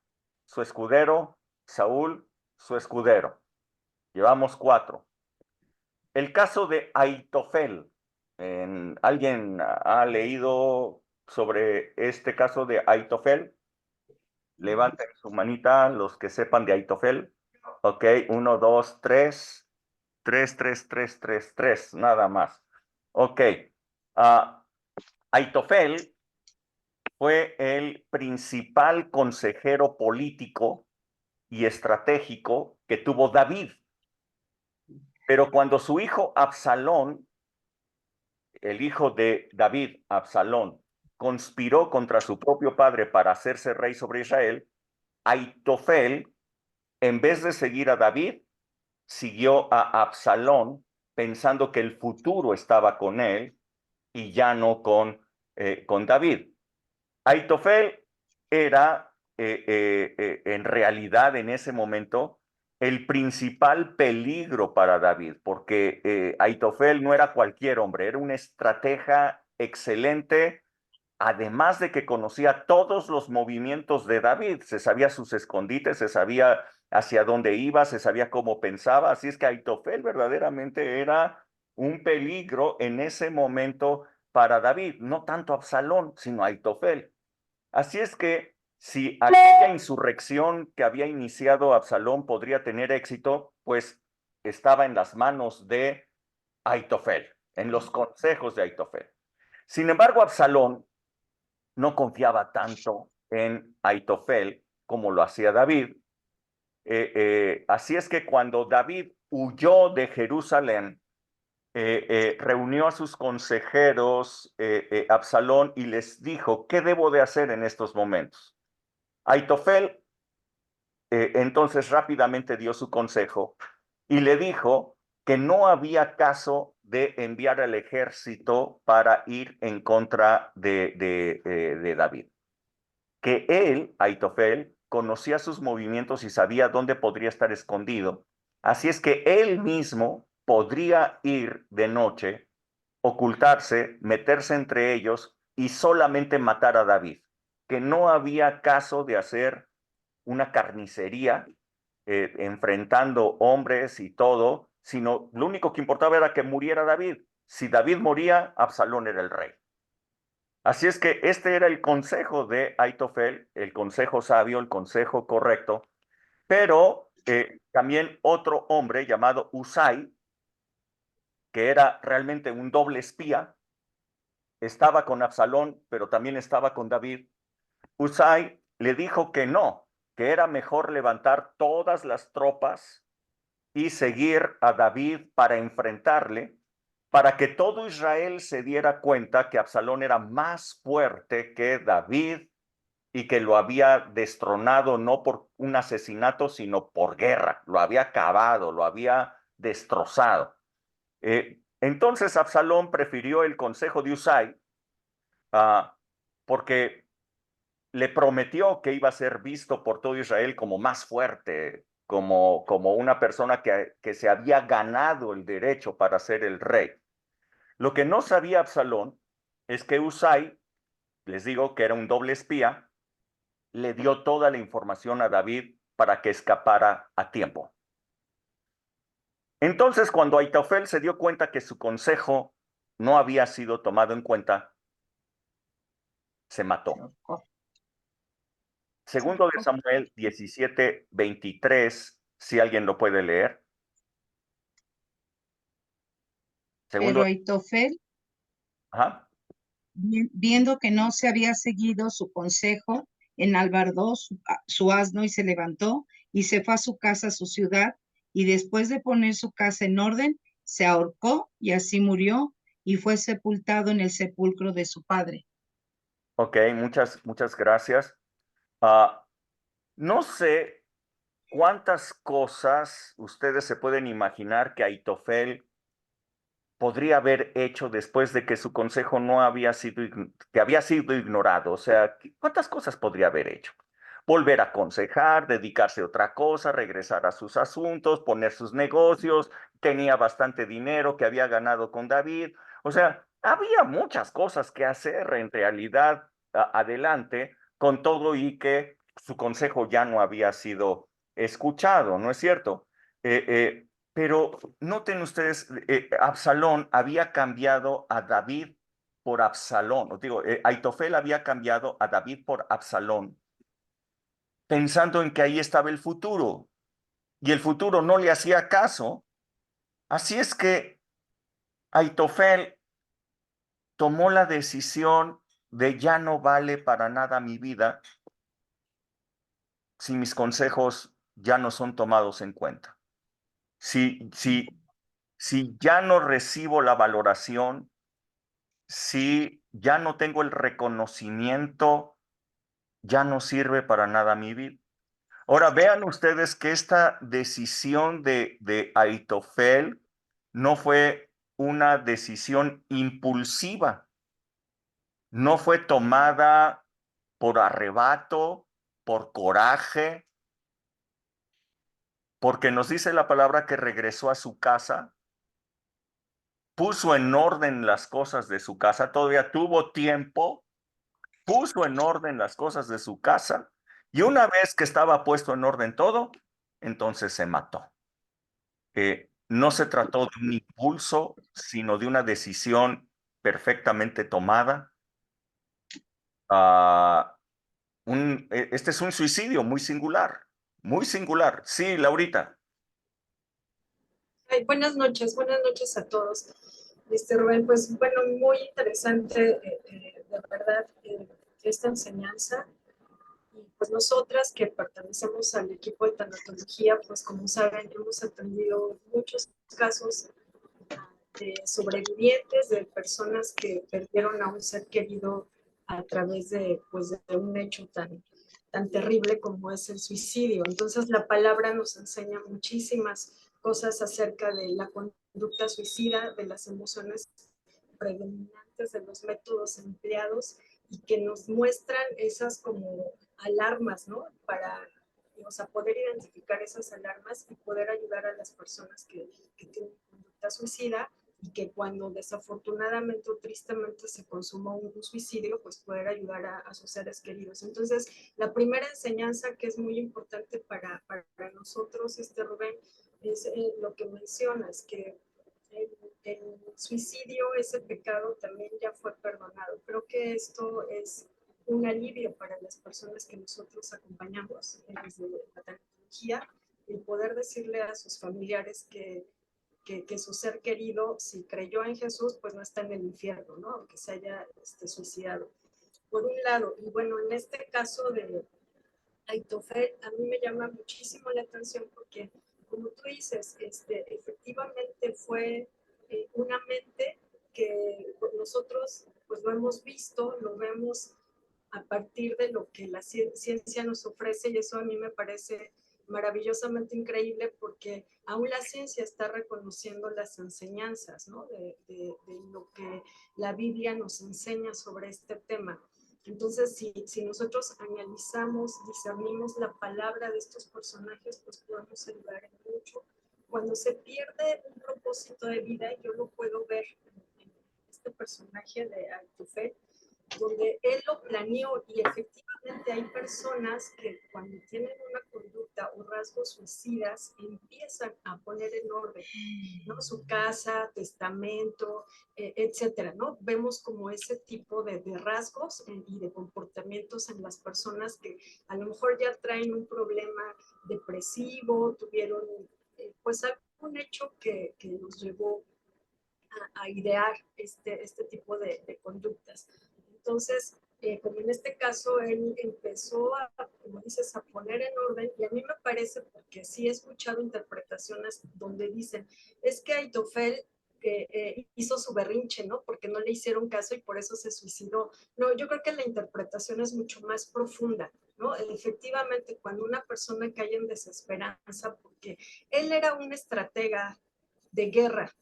su escudero, Saúl, su escudero. Llevamos 4. El caso de Aitofel. ¿Alguien ha leído sobre este caso de Aitofel? Levanten su manita los que sepan de Aitofel. Ok, 1, 2, 3. 3, 3, 3, 3, 3, nada más. Ok. Aitofel fue el principal consejero político y estratégico que tuvo David. Pero cuando su hijo Absalón, el hijo de David, Absalón, conspiró contra su propio padre para hacerse rey sobre Israel, Aitofel, en vez de seguir a David, siguió a Absalón, pensando que el futuro estaba con él y ya no con David. Aitofel era, en realidad, en ese momento, el principal peligro para David, porque Aitofel no era cualquier hombre, era un estratega excelente, además de que conocía todos los movimientos de David, se sabía sus escondites, se sabía hacia dónde iba, se sabía cómo pensaba, así es que Aitofel verdaderamente era un peligro en ese momento para David, no tanto a Absalón, sino a Aitofel. Así es que si aquella insurrección que había iniciado Absalón podría tener éxito, pues estaba en las manos de Aitofel, en los consejos de Aitofel. Sin embargo, Absalón no confiaba tanto en Aitofel como lo hacía David. Así es que cuando David huyó de Jerusalén, reunió a sus consejeros Absalón y les dijo, ¿qué debo de hacer en estos momentos? Aitofel entonces rápidamente dio su consejo y le dijo que no había caso de enviar al ejército para ir en contra de David. Que él, Aitofel, conocía sus movimientos y sabía dónde podría estar escondido. Así es que él mismo podría ir de noche, ocultarse, meterse entre ellos y solamente matar a David. Que no había caso de hacer una carnicería enfrentando hombres y todo, sino lo único que importaba era que muriera David. Si David moría, Absalón era el rey. Así es que este era el consejo de Aitofel, el consejo sabio, el consejo correcto, pero también otro hombre llamado Usai, que era realmente un doble espía, estaba con Absalón, pero también estaba con David. Usai le dijo que no, que era mejor levantar todas las tropas y seguir a David para enfrentarle, para que todo Israel se diera cuenta que Absalón era más fuerte que David y que lo había destronado no por un asesinato, sino por guerra. Lo había acabado, lo había destrozado. Entonces Absalón prefirió el consejo de Usai porque le prometió que iba a ser visto por todo Israel como más fuerte, como una persona que se había ganado el derecho para ser el rey. Lo que no sabía Absalón es que Usai, les digo que era un doble espía, le dio toda la información a David para que escapara a tiempo. Entonces, cuando Aitofel se dio cuenta que su consejo no había sido tomado en cuenta, se mató. Segundo de Samuel 17:23, si alguien lo puede leer. Segundo. Pero Aitofel, Ajá. viendo que no se había seguido su consejo, enalbardó su asno y se levantó y se fue a su casa, a su ciudad, y después de poner su casa en orden, se ahorcó y así murió y fue sepultado en el sepulcro de su padre. Ok, muchas gracias. No sé cuántas cosas ustedes se pueden imaginar que Aitofel podría haber hecho después de que su consejo no había sido, que había sido ignorado. O sea, ¿cuántas cosas podría haber hecho? Volver a aconsejar, dedicarse a otra cosa, regresar a sus asuntos, poner sus negocios, tenía bastante dinero que había ganado con David. O sea, había muchas cosas que hacer en realidad adelante con todo y que su consejo ya no había sido escuchado, ¿no es cierto? Pero noten ustedes, Absalón había cambiado a David por Absalón. Os digo, Aitofel había cambiado a David por Absalón, pensando en que ahí estaba el futuro. Y el futuro no le hacía caso. Así es que Aitofel tomó la decisión de ya no vale para nada mi vida si mis consejos ya no son tomados en cuenta. Si ya no recibo la valoración, si ya no tengo el reconocimiento, ya no sirve para nada mi vida. Ahora vean ustedes que esta decisión de Aitofel no fue una decisión impulsiva, no fue tomada por arrebato, por coraje, porque nos dice la palabra que regresó a su casa, puso en orden las cosas de su casa, todavía tuvo tiempo, puso en orden las cosas de su casa, y una vez que estaba puesto en orden todo, entonces se mató. No se trató de un impulso, sino de una decisión perfectamente tomada. Este es un suicidio muy singular, muy singular. Sí, Laurita. Ay, buenas noches a todos. Rubén, pues bueno, muy interesante, de verdad, esta enseñanza. Y pues nosotras que pertenecemos al equipo de tanatología, pues como saben, hemos atendido muchos casos de sobrevivientes, de personas que perdieron a un ser querido a través de, pues, de un hecho tan terrible como es el suicidio. Entonces la palabra nos enseña muchísimas cosas acerca de la conducta suicida, de las emociones predominantes, de los métodos empleados y que nos muestran esas como alarmas, ¿no? Para, o sea, poder identificar esas alarmas y poder ayudar a las personas que tienen conducta suicida y que cuando desafortunadamente o tristemente se consuma un suicidio, pues poder ayudar a sus seres queridos. Entonces, la primera enseñanza que es muy importante para nosotros, Rubén, es lo que mencionas, que el suicidio, ese pecado también ya fue perdonado. Creo que esto es un alivio para las personas que nosotros acompañamos desde la tecnología, el poder decirle a sus familiares que su ser querido, si creyó en Jesús, pues no está en el infierno, ¿no? Aunque se haya suicidado. Por un lado, y bueno, en este caso de Aitofel, a mí me llama muchísimo la atención porque, como tú dices, efectivamente fue una mente que nosotros pues lo hemos visto, lo vemos a partir de lo que la ciencia nos ofrece y eso a mí me parece maravillosamente increíble porque aún la ciencia está reconociendo las enseñanzas, ¿no? de lo que la Biblia nos enseña sobre este tema. Entonces, si nosotros analizamos, discernimos la palabra de estos personajes, pues podemos ayudar en mucho. Cuando se pierde un propósito de vida, yo lo puedo ver en este personaje de Aitofel, donde él lo planeó y efectivamente hay personas que cuando tienen una conducta o rasgos suicidas empiezan a poner en orden, ¿no? Su casa, testamento, etcétera, ¿no? Vemos como ese tipo de rasgos y de comportamientos en las personas que a lo mejor ya traen un problema depresivo, tuvieron pues algún hecho que los llevó a idear este tipo de conductas. Entonces, como en este caso, él empezó como dices, a poner en orden, y a mí me parece, porque sí he escuchado interpretaciones donde dicen, es que Aitofel hizo su berrinche, ¿no? Porque no le hicieron caso y por eso se suicidó. No, yo creo que la interpretación es mucho más profunda, ¿no? Efectivamente, cuando una persona cae en desesperanza, porque él era un estratega de guerra,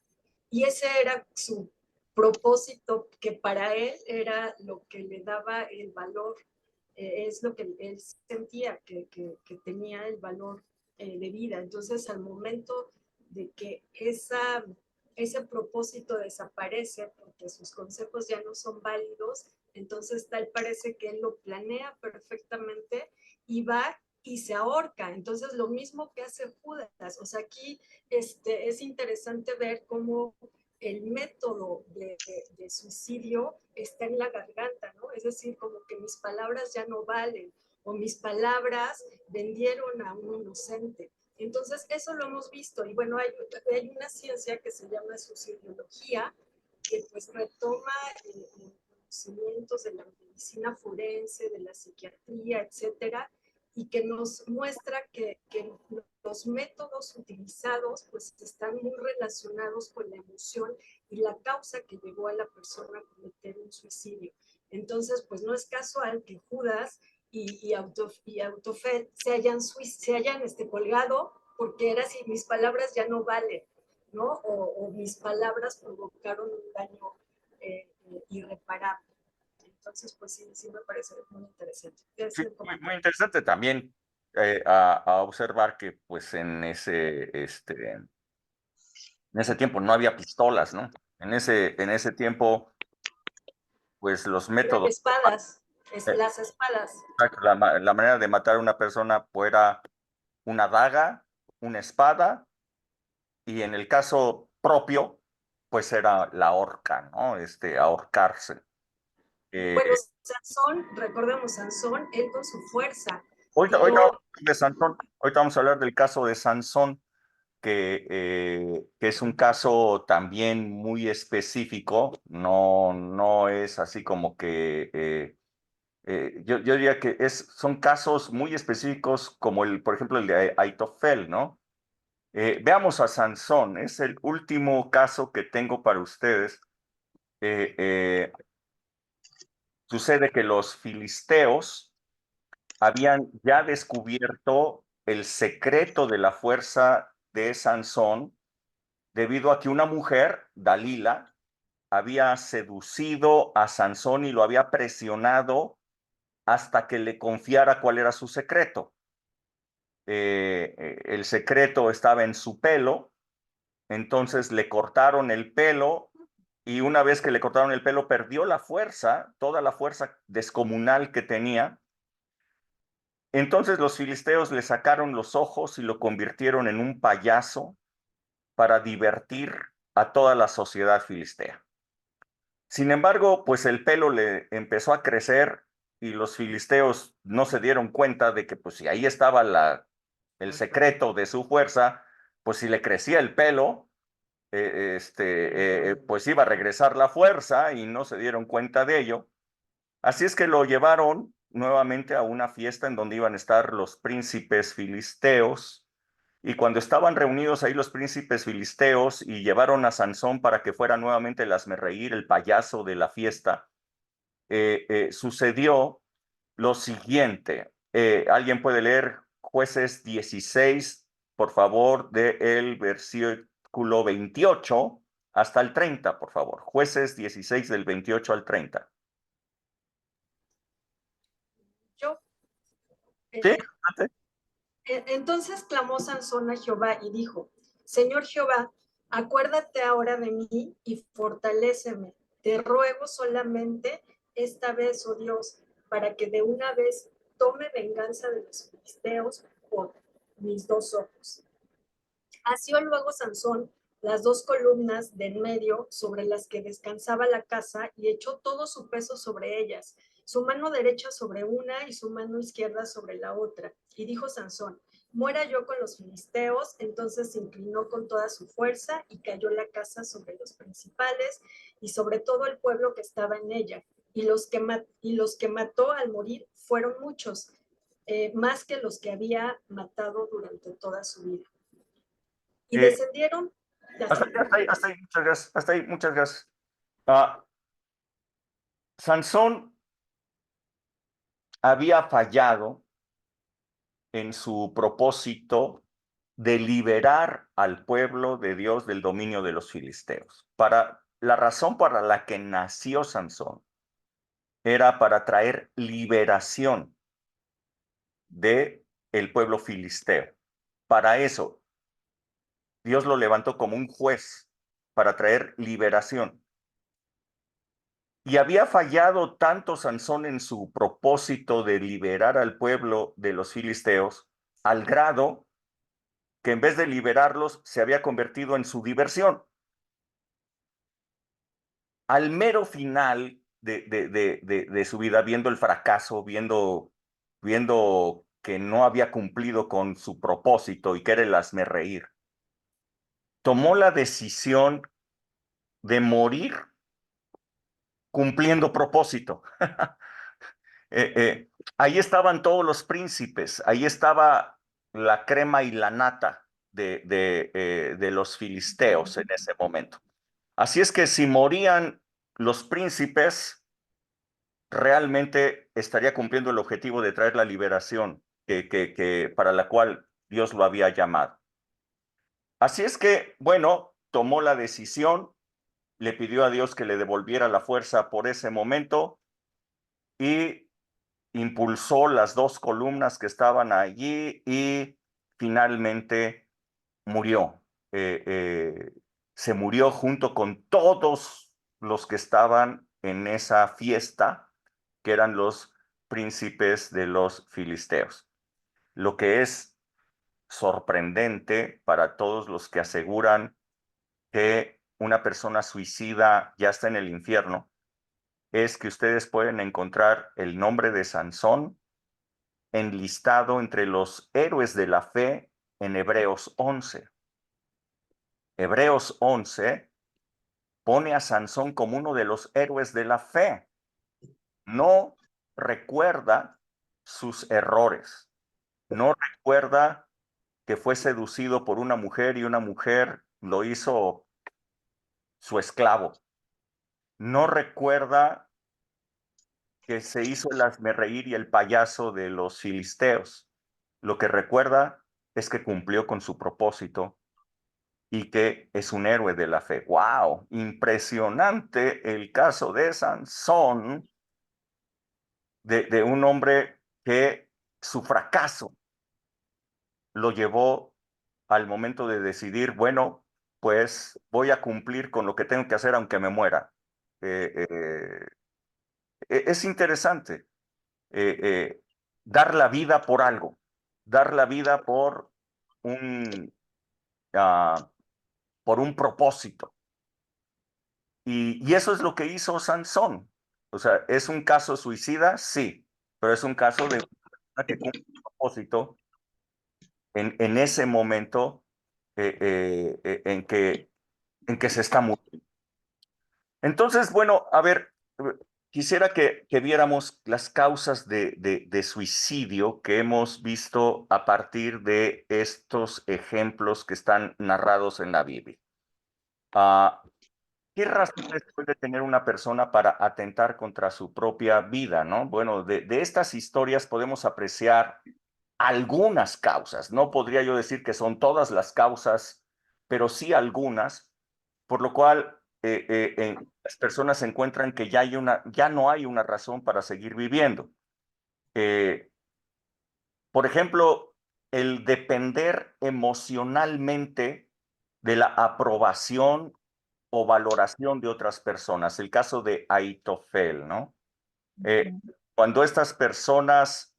y ese era su propósito, que para él era lo que le daba el valor, es lo que él sentía que tenía el valor de vida. Entonces, al momento de que ese propósito desaparece porque sus consejos ya no son válidos, entonces tal parece que él lo planea perfectamente y va y se ahorca. Entonces, lo mismo que hace Judas. O sea, aquí es interesante ver cómo el método de suicidio está en la garganta, ¿no? Es decir, como que mis palabras ya no valen, o mis palabras vendieron a un inocente. Entonces, eso lo hemos visto. Y bueno, hay una ciencia que se llama suicidología, que pues retoma conocimientos de la medicina forense, de la psiquiatría, etcétera, y que nos muestra que los métodos utilizados pues están muy relacionados con la emoción y la causa que llevó a la persona a cometer un suicidio. Entonces, pues no es casual que Judas y Aitofel se hayan colgado porque era así, mis palabras ya no valen, ¿no? O mis palabras provocaron un daño irreparable. Entonces, pues sí me parece muy interesante. Sí, muy interesante también a observar que pues en ese tiempo no había pistolas, ¿no? En ese tiempo, pues los métodos... Espadas, las espadas. La manera de matar a una persona pues, era una daga, una espada, y en el caso propio, pues era la horca, ¿no? Ahorcarse. Bueno, Sansón, recordemos, Sansón, él con su fuerza. Ahorita tiró- vamos a hablar de Sansón. Ahorita vamos a hablar del caso de Sansón, que es un caso también muy específico, no es así como que yo diría que son casos muy específicos como por ejemplo, el de Aitofel, ¿no? Veamos a Sansón, es el último caso que tengo para ustedes. Sucede que los filisteos habían ya descubierto el secreto de la fuerza de Sansón, debido a que una mujer, Dalila, había seducido a Sansón y lo había presionado hasta que le confiara cuál era su secreto. El secreto estaba en su pelo, entonces le cortaron el pelo y una vez que le cortaron el pelo perdió la fuerza, toda la fuerza descomunal que tenía. Entonces los filisteos le sacaron los ojos y lo convirtieron en un payaso para divertir a toda la sociedad filistea. Sin embargo, pues el pelo le empezó a crecer y los filisteos no se dieron cuenta de que pues si ahí estaba el secreto de su fuerza, pues si le crecía el pelo, pues iba a regresar la fuerza y no se dieron cuenta de ello. Así es que lo llevaron nuevamente a una fiesta en donde iban a estar los príncipes filisteos. Y cuando estaban reunidos ahí los príncipes filisteos y llevaron a Sansón para que fuera nuevamente el hazmerreír, el payaso de la fiesta, sucedió lo siguiente. ¿Alguien puede leer Jueces 16, por favor, del versículo 28 hasta el 30, por favor? Jueces 16 del 28 al 30. Yo, ¿Sí? Entonces clamó Sansón a Jehová y dijo: Señor Jehová, acuérdate ahora de mí y fortaléceme. Te ruego solamente esta vez, oh Dios, para que de una vez tome venganza de los filisteos por mis dos ojos. Asió luego Sansón las dos columnas de en medio sobre las que descansaba la casa y echó todo su peso sobre ellas, su mano derecha sobre una y su mano izquierda sobre la otra. Y dijo Sansón: muera yo con los filisteos. Entonces se inclinó con toda su fuerza y cayó la casa sobre los principales y sobre todo el pueblo que estaba en ella. Y los que mató al morir fueron muchos, más que los que había matado durante toda su vida. Y descendieron. Hasta ahí, muchas gracias. Hasta ahí, muchas gracias. Sansón había fallado en su propósito de liberar al pueblo de Dios del dominio de los filisteos. La razón para la que nació Sansón era para traer liberación de el pueblo filisteo. Para eso, Dios lo levantó como un juez para traer liberación. Y había fallado tanto Sansón en su propósito de liberar al pueblo de los filisteos, al grado que en vez de liberarlos, se había convertido en su diversión. Al mero final de su vida, viendo el fracaso, viendo que no había cumplido con su propósito y que era el hazmerreír, tomó la decisión de morir cumpliendo propósito. Ahí estaban todos los príncipes, ahí estaba la crema y la nata de los filisteos en ese momento. Así es que si morían los príncipes, realmente estaría cumpliendo el objetivo de traer la liberación para la cual Dios lo había llamado. Así es que, bueno, tomó la decisión, le pidió a Dios que le devolviera la fuerza por ese momento y impulsó las dos columnas que estaban allí y finalmente murió. Se murió junto con todos los que estaban en esa fiesta, que eran los príncipes de los filisteos. Lo que es sorprendente para todos los que aseguran que una persona suicida ya está en el infierno, es que ustedes pueden encontrar el nombre de Sansón enlistado entre los héroes de la fe en Hebreos 11. Hebreos 11 pone a Sansón como uno de los héroes de la fe. No recuerda sus errores. No recuerda que fue seducido por una mujer y una mujer lo hizo su esclavo. No recuerda que se hizo el hazmerreír y el payaso de los filisteos. Lo que recuerda es que cumplió con su propósito y que es un héroe de la fe. ¡Wow! Impresionante el caso de Sansón, de un hombre que su fracaso lo llevó al momento de decidir, bueno, pues voy a cumplir con lo que tengo que hacer aunque me muera. Es interesante dar la vida por algo, dar la vida un, por un propósito. Y eso es lo que hizo Sansón. O sea, ¿es un caso suicida? Sí, pero es un caso de una persona que cumple un propósito en ese momento en que se está muriendo. Entonces, bueno, a ver, quisiera que viéramos las causas de suicidio que hemos visto a partir de estos ejemplos que están narrados en la Biblia. ¿Qué razones puede tener una persona para atentar contra su propia vida, no? Bueno, de estas historias podemos apreciar algunas causas. No podría yo decir que son todas las causas, pero sí algunas, por lo cual las personas encuentran que ya no hay una razón para seguir viviendo. Por ejemplo, el depender emocionalmente de la aprobación o valoración de otras personas. El caso de Aitofel, ¿no? Cuando estas personas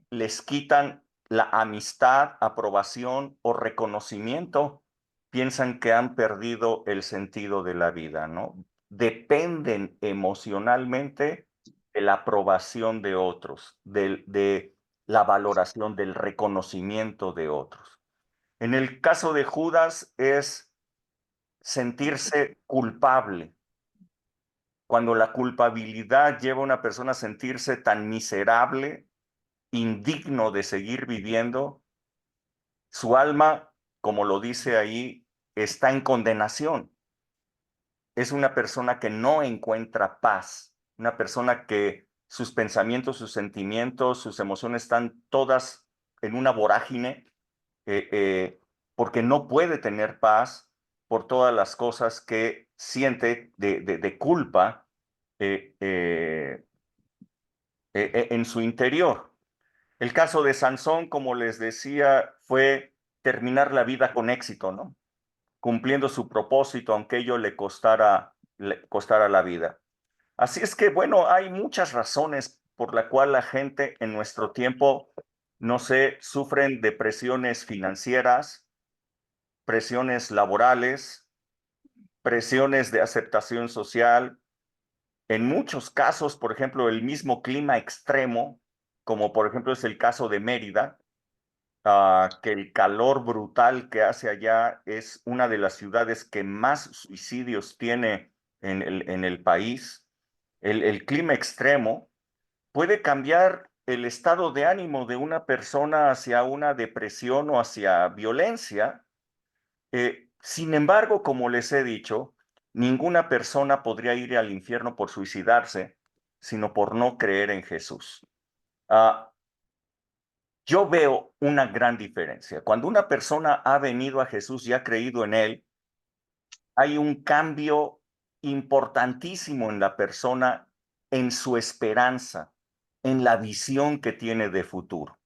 les quitan la amistad, aprobación o reconocimiento, piensan que han perdido el sentido de la vida, ¿no? Dependen emocionalmente de la aprobación de otros, de la valoración, del reconocimiento de otros. En el caso de Judas es sentirse culpable. Cuando la culpabilidad lleva a una persona a sentirse tan miserable, indigno de seguir viviendo, su alma, como lo dice ahí, está en condenación. Es una persona que no encuentra paz, una persona que sus pensamientos, sus sentimientos, sus emociones están todas en una vorágine, porque no puede tener paz por todas las cosas que siente de culpa en su interior. El caso de Sansón, como les decía, fue terminar la vida con éxito, ¿no? Cumpliendo su propósito, aunque ello le costara la vida. Así es que, bueno, hay muchas razones por la cual la gente en nuestro tiempo, no sé, sufren de presiones financieras, presiones laborales, presiones de aceptación social. En muchos casos, por ejemplo, el mismo clima extremo, como por ejemplo es el caso de Mérida, que el calor brutal que hace allá es una de las ciudades que más suicidios tiene en el país. El clima extremo puede cambiar el estado de ánimo de una persona hacia una depresión o hacia violencia. Sin embargo, como les he dicho, ninguna persona podría ir al infierno por suicidarse, sino por no creer en Jesús. Yo veo una gran diferencia. Cuando una persona ha venido a Jesús y ha creído en él, hay un cambio importantísimo en la persona, en su esperanza, en la visión que tiene de futuro.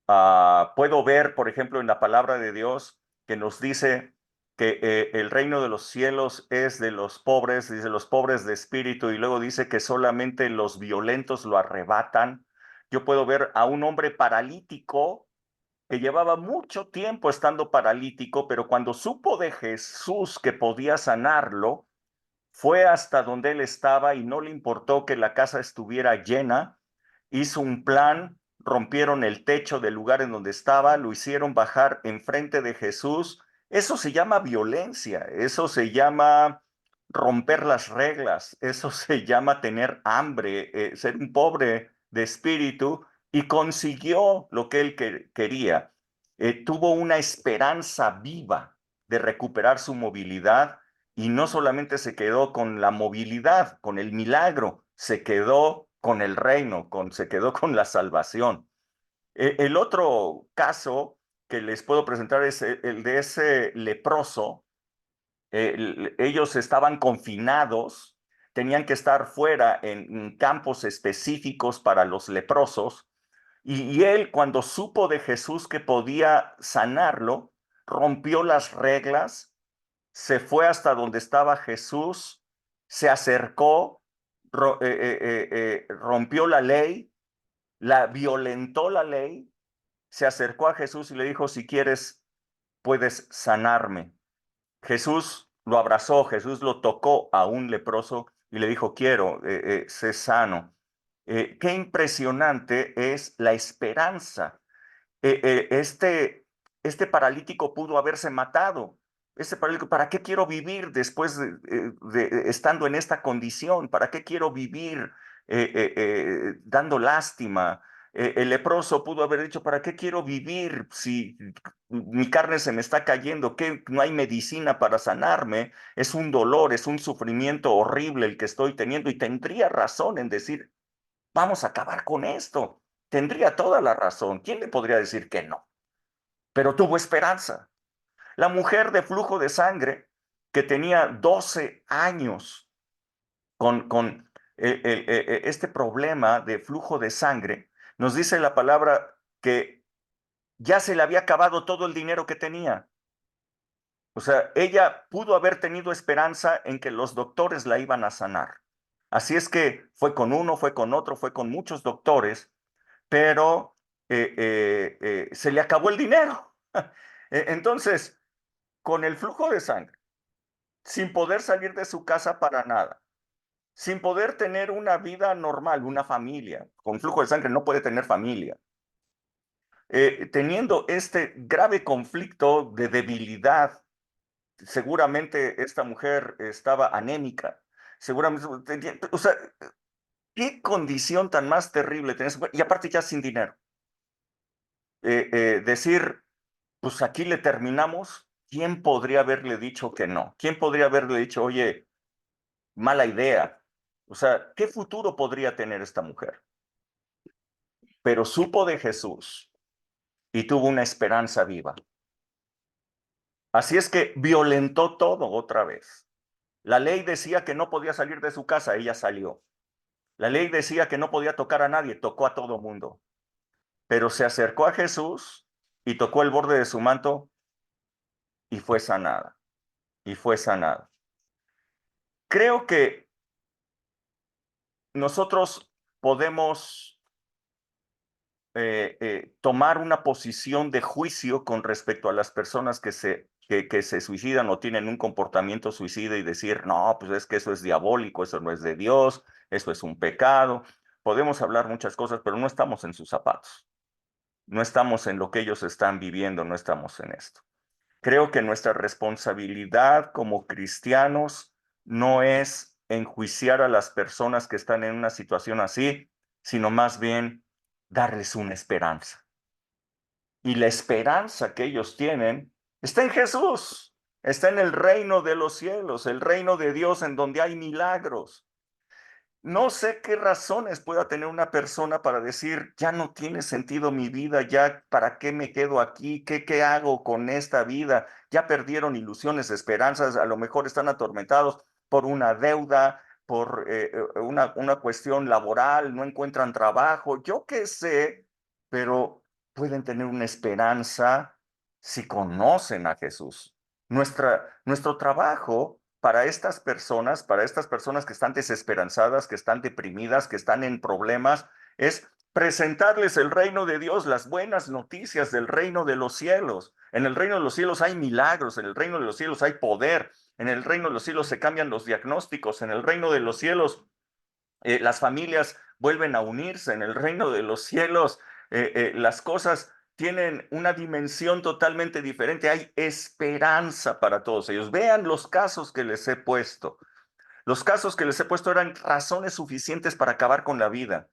Puedo ver, por ejemplo, en la palabra de Dios que nos dice que el reino de los cielos es de los pobres, dice los pobres de espíritu, y luego dice que solamente los violentos lo arrebatan. Yo puedo ver a un hombre paralítico que llevaba mucho tiempo estando paralítico, pero cuando supo de Jesús que podía sanarlo, fue hasta donde él estaba y no le importó que la casa estuviera llena, hizo un plan, rompieron el techo del lugar en donde estaba, lo hicieron bajar enfrente de Jesús. Eso se llama violencia, eso se llama romper las reglas, eso se llama tener hambre, ser un pobre de espíritu, y consiguió lo que él quería. Tuvo una esperanza viva de recuperar su movilidad, y no solamente se quedó con la movilidad, con el milagro, se quedó con el reino, se quedó con la salvación. El otro caso que les puedo presentar es el de ese leproso. Ellos estaban confinados, tenían que estar fuera en campos específicos para los leprosos, y él, cuando supo de Jesús que podía sanarlo, rompió las reglas, se fue hasta donde estaba Jesús, se acercó, rompió la ley, violentó la ley, se acercó a Jesús y le dijo: si quieres, puedes sanarme. Jesús lo abrazó, Jesús lo tocó a un leproso y le dijo: quiero, sé sano. Qué impresionante es la esperanza. Este paralítico pudo haberse matado. Este paralítico, ¿para qué quiero vivir después de estando en esta condición? ¿Para qué quiero vivir dando lástima? El leproso pudo haber dicho: ¿para qué quiero vivir si mi carne se me está cayendo? ¿Qué? No hay medicina para sanarme. Es un dolor, es un sufrimiento horrible el que estoy teniendo. Y tendría razón en decir: vamos a acabar con esto. Tendría toda la razón. ¿Quién le podría decir que no? Pero tuvo esperanza. La mujer de flujo de sangre, que tenía 12 años con este problema de flujo de sangre, nos dice la palabra que ya se le había acabado todo el dinero que tenía. O sea, ella pudo haber tenido esperanza en que los doctores la iban a sanar. Así es que fue con uno, fue con otro, fue con muchos doctores, pero se le acabó el dinero. Entonces, con el flujo de sangre, sin poder salir de su casa para nada, sin poder tener una vida normal, una familia, con flujo de sangre no puede tener familia, teniendo este grave conflicto de debilidad. Seguramente esta mujer estaba anémica, seguramente, o sea, qué condición tan más terrible tenés, y aparte ya sin dinero. Decir: pues aquí le terminamos. ¿Quién podría haberle dicho que no? ¿Quién podría haberle dicho: oye, mala idea? O sea, ¿qué futuro podría tener esta mujer? Pero supo de Jesús y tuvo una esperanza viva. Así es que violentó todo otra vez. La ley decía que no podía salir de su casa, ella salió. La ley decía que no podía tocar a nadie, tocó a todo mundo. Pero se acercó a Jesús y tocó el borde de su manto y fue sanada. Y fue sanada. Creo que nosotros podemos tomar una posición de juicio con respecto a las personas que se suicidan o tienen un comportamiento suicida y decir: no, pues es que eso es diabólico, eso no es de Dios, eso es un pecado. Podemos hablar muchas cosas, pero no estamos en sus zapatos. No estamos en lo que ellos están viviendo, no estamos en esto. Creo que nuestra responsabilidad como cristianos no es enjuiciar a las personas que están en una situación así, sino más bien darles una esperanza. Y la esperanza que ellos tienen está en Jesús, está en el reino de los cielos, el reino de Dios en donde hay milagros. No sé qué razones pueda tener una persona para decir: ya no tiene sentido mi vida, ya para qué me quedo aquí, qué hago con esta vida, ya perdieron ilusiones, esperanzas, a lo mejor están atormentados por una deuda, por una cuestión laboral, no encuentran trabajo, yo qué sé, pero pueden tener una esperanza si conocen a Jesús. Nuestro trabajo para estas personas que están desesperanzadas, que están deprimidas, que están en problemas, es presentarles el reino de Dios, las buenas noticias del reino de los cielos. En el reino de los cielos hay milagros, en el reino de los cielos hay poder, en el reino de los cielos se cambian los diagnósticos, en el reino de los cielos las familias vuelven a unirse, en el reino de los cielos las cosas tienen una dimensión totalmente diferente, hay esperanza para todos ellos. Vean los casos que les he puesto. Los casos que les he puesto eran razones suficientes para acabar con la vida.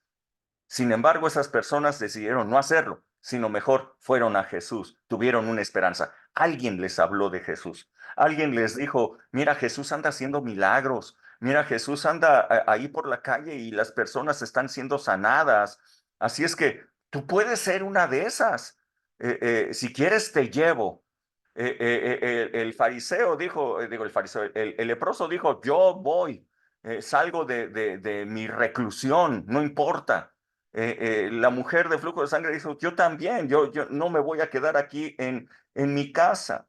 Sin embargo, esas personas decidieron no hacerlo, sino mejor fueron a Jesús, tuvieron una esperanza. Alguien les habló de Jesús. Alguien les dijo, mira, Jesús anda haciendo milagros. Mira, Jesús anda ahí por la calle y las personas están siendo sanadas. Así es que tú puedes ser una de esas. Si quieres, te llevo. El fariseo dijo, el leproso dijo, yo voy, salgo de mi reclusión, no importa. La mujer de flujo de sangre dijo, yo también, yo no me voy a quedar aquí en mi casa.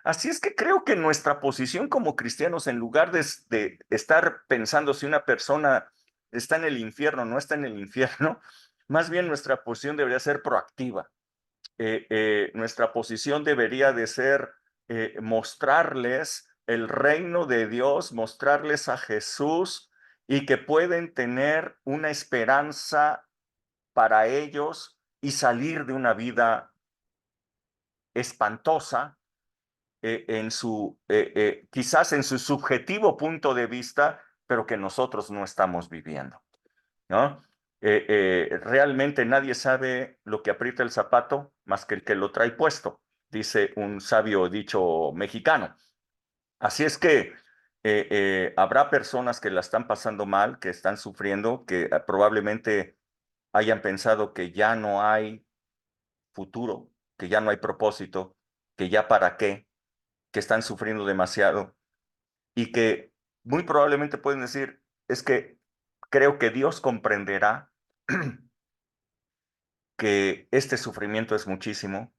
Así es que creo que nuestra posición como cristianos, en lugar de estar pensando si una persona está en el infierno o no está en el infierno, más bien nuestra posición debería ser proactiva. Nuestra posición debería de ser mostrarles el reino de Dios, mostrarles a Jesús y que pueden tener una esperanza para ellos y salir de una vida espantosa quizás en su subjetivo punto de vista, pero que nosotros no estamos viviendo, ¿no? Realmente nadie sabe lo que aprieta el zapato más que el que lo trae puesto, dice un sabio dicho mexicano. Así es que habrá personas que la están pasando mal, que están sufriendo, que probablemente hayan pensado que ya no hay futuro, que ya no hay propósito, que ya para qué, que están sufriendo demasiado y que muy probablemente pueden decir, es que creo que Dios comprenderá que este sufrimiento es muchísimo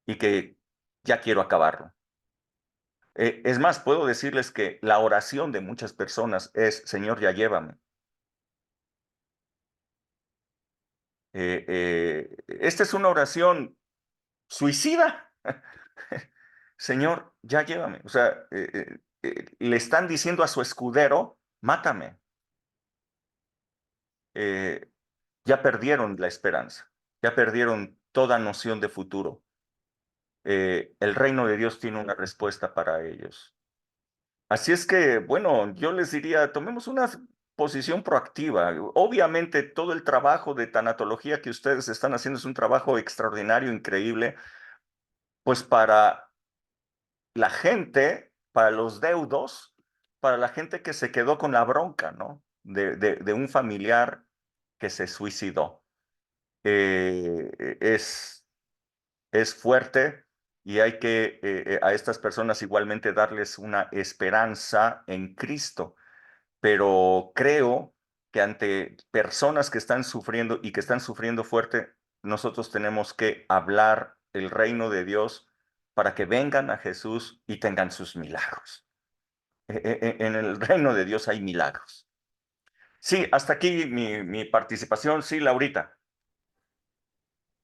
y que ya quiero acabarlo. Es más, puedo decirles que la oración de muchas personas es, Señor, ya llévame. Esta es una oración suicida. Señor, ya llévame. O sea, le están diciendo a su escudero, mátame. Ya perdieron la esperanza, ya perdieron toda noción de futuro. El reino de Dios tiene una respuesta para ellos. Así es que, bueno, yo les diría, tomemos una posición proactiva. Obviamente, todo el trabajo de tanatología que ustedes están haciendo es un trabajo extraordinario, increíble, pues para la gente, para los deudos, para la gente que se quedó con la bronca, ¿no? De un familiar que se suicidó. Es fuerte y hay que a estas personas igualmente darles una esperanza en Cristo. Pero creo que ante personas que están sufriendo y que están sufriendo fuerte, nosotros tenemos que hablar el reino de Dios para que vengan a Jesús y tengan sus milagros. En el reino de Dios hay milagros. Sí, hasta aquí mi participación. Sí, Laurita.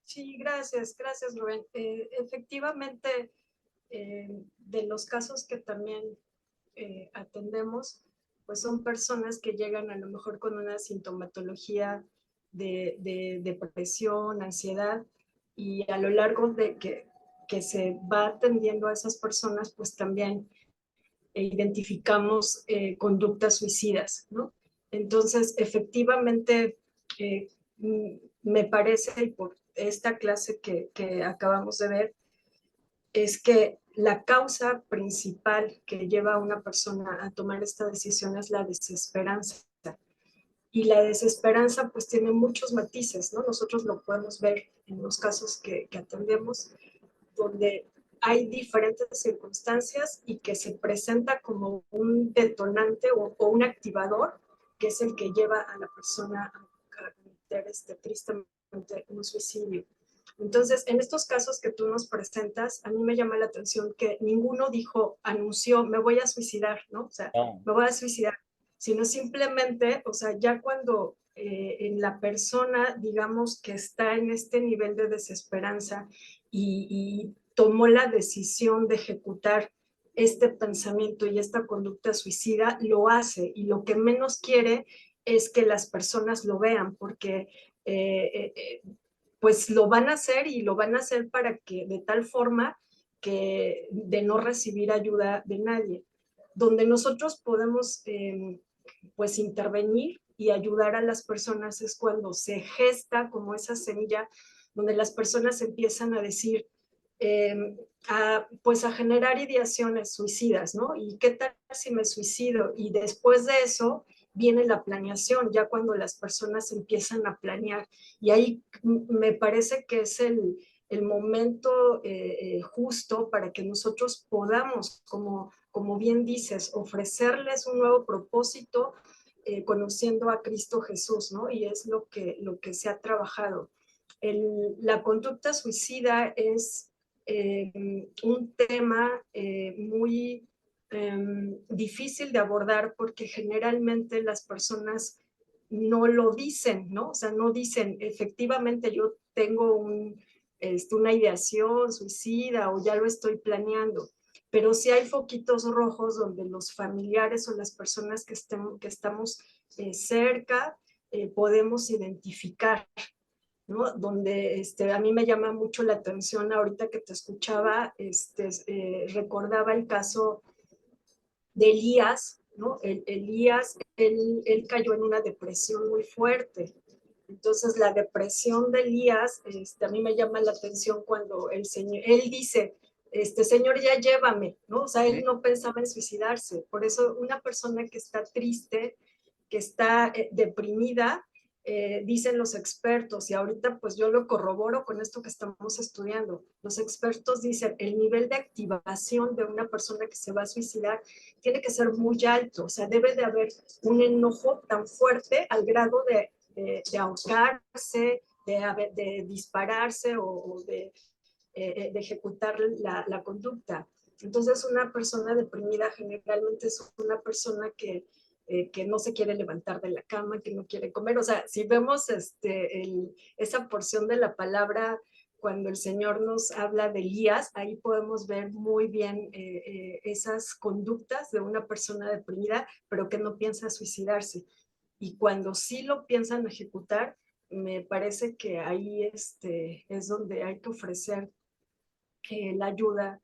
Sí, gracias, Rubén. Efectivamente, de los casos que también atendemos, pues son personas que llegan a lo mejor con una sintomatología de depresión, ansiedad, y a lo largo de que se va atendiendo a esas personas, pues también identificamos conductas suicidas, ¿no? Entonces, efectivamente, me parece, y por esta clase que acabamos de ver, es que la causa principal que lleva a una persona a tomar esta decisión es la desesperanza. Y la desesperanza pues tiene muchos matices, ¿no? Nosotros lo podemos ver en los casos que atendemos, donde hay diferentes circunstancias y que se presenta como un detonante o un activador, que es el que lleva a la persona a cometer tristemente un suicidio. Entonces, en estos casos que tú nos presentas, a mí me llama la atención que ninguno anunció, me voy a suicidar, ¿no? O sea, me voy a suicidar, sino simplemente, o sea, ya cuando en la persona, digamos, que está en este nivel de desesperanza y tomó la decisión de ejecutar este pensamiento y esta conducta suicida, lo hace, y lo que menos quiere es que las personas lo vean, porque pues lo van a hacer, y lo van a hacer para que de tal forma que de no recibir ayuda de nadie. Donde nosotros podemos pues intervenir y ayudar a las personas es cuando se gesta como esa semilla, donde las personas empiezan a decir, pues a generar ideaciones suicidas, ¿no? ¿Y qué tal si me suicido? Y después de eso viene la planeación, ya cuando las personas empiezan a planear. Y ahí me parece que es el momento justo para que nosotros podamos, como bien dices, ofrecerles un nuevo propósito, conociendo a Cristo Jesús, ¿no? Y es lo que se ha trabajado. La conducta suicida es un tema muy difícil de abordar, porque generalmente las personas no lo dicen, ¿no? O sea, no dicen, efectivamente yo tengo una ideación suicida o ya lo estoy planeando, pero sí hay foquitos rojos donde los familiares o las personas que estamos cerca podemos identificar, ¿no? Donde a mí me llama mucho la atención ahorita que te escuchaba, recordaba el caso de Elías, ¿no? Elías, él cayó en una depresión muy fuerte. Entonces la depresión de Elías, a mí me llama la atención cuando el Señor, él dice, Señor, ya llévame, ¿no? O sea, él no pensaba en suicidarse. Por eso una persona que está triste, que está deprimida, dicen los expertos, y ahorita pues yo lo corroboro con esto que estamos estudiando, los expertos dicen, el nivel de activación de una persona que se va a suicidar tiene que ser muy alto, o sea, debe de haber un enojo tan fuerte al grado de ahorcarse, de dispararse o de ejecutar la conducta. Entonces, una persona deprimida generalmente es una persona que no se quiere levantar de la cama, que no quiere comer. O sea, si vemos esa porción de la palabra, cuando el Señor nos habla de Elías, ahí podemos ver muy bien esas conductas de una persona deprimida, pero que no piensa suicidarse. Y cuando sí lo piensan ejecutar, me parece que ahí es donde hay que ofrecer la ayuda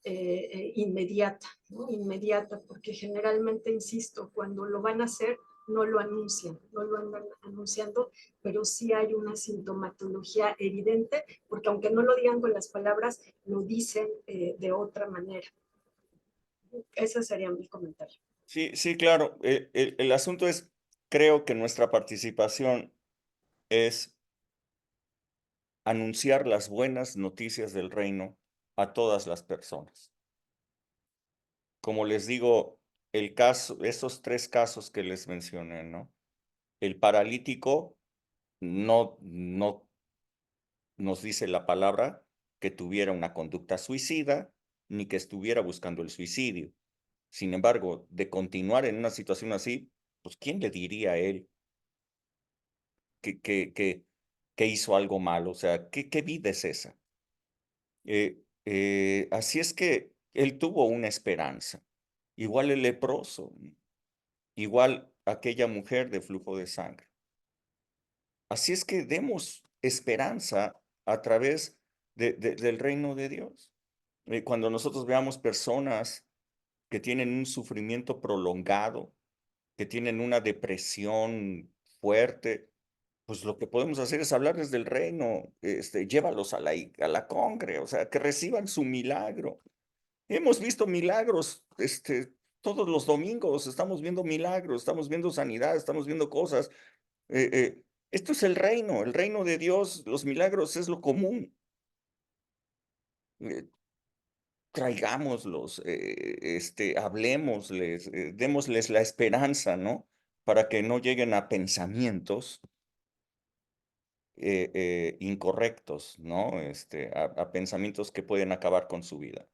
inmediata, ¿no? Inmediata, porque generalmente, insisto, cuando lo van a hacer, no lo anuncian, no lo andan anunciando, pero sí hay una sintomatología evidente, porque aunque no lo digan con las palabras, lo dicen de otra manera. Ese sería mi comentario. Sí, sí, claro. El asunto es, creo que nuestra participación es anunciar las buenas noticias del reino a todas las personas. Como les digo, esos 3 casos que les mencioné, ¿no? El paralítico no nos dice la palabra que tuviera una conducta suicida, ni que estuviera buscando el suicidio. Sin embargo, de continuar en una situación así, pues ¿quién le diría a él que hizo algo malo? O sea, ¿qué vida es esa? Así es que él tuvo una esperanza. Igual el leproso, igual aquella mujer de flujo de sangre. Así es que demos esperanza a través del reino de Dios. Cuando nosotros veamos personas que tienen un sufrimiento prolongado, que tienen una depresión fuerte, pues lo que podemos hacer es hablarles del reino, llévalos a la congre, o sea, que reciban su milagro. Hemos visto milagros, todos los domingos estamos viendo milagros, estamos viendo sanidad, estamos viendo cosas. Esto es el reino de Dios, los milagros es lo común. Traigámoslos, hablemosles, démosles la esperanza, ¿no? Para que no lleguen a pensamientos incorrectos, ¿no? A pensamientos que pueden acabar con su vida.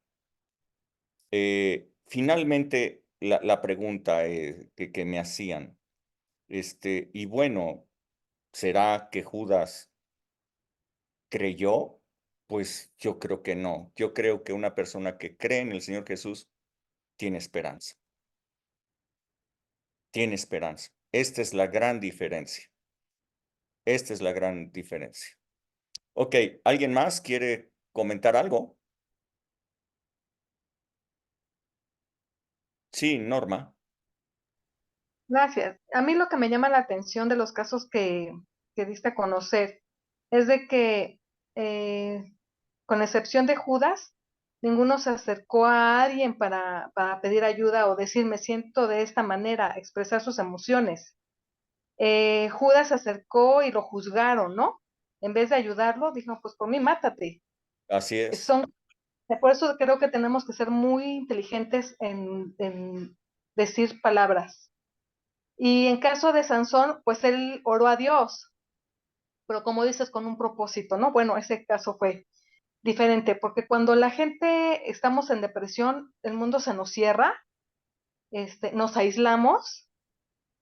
Finalmente, la pregunta que me hacían, y bueno, ¿Será que Judas creyó? Pues yo creo que no. Yo creo que una persona que cree en el Señor Jesús tiene esperanza. Tiene esperanza. Esta es la gran diferencia. Esta es la gran diferencia. Ok, ¿alguien más quiere comentar algo? Sí, Norma. Gracias. A mí lo que me llama la atención de los casos que diste a conocer es de que, con excepción de Judas, ninguno se acercó a alguien para pedir ayuda o decir me siento de esta manera, expresar sus emociones. Judas se acercó y lo juzgaron, ¿no? En vez de ayudarlo, dijo, pues por mí mátate. Así es. Por eso creo que tenemos que ser muy inteligentes en decir palabras. Y en caso de Sansón, pues él oró a Dios, pero como dices, con un propósito, ¿no? Bueno, ese caso fue diferente, porque cuando la gente estamos en depresión, el mundo se nos cierra, nos aislamos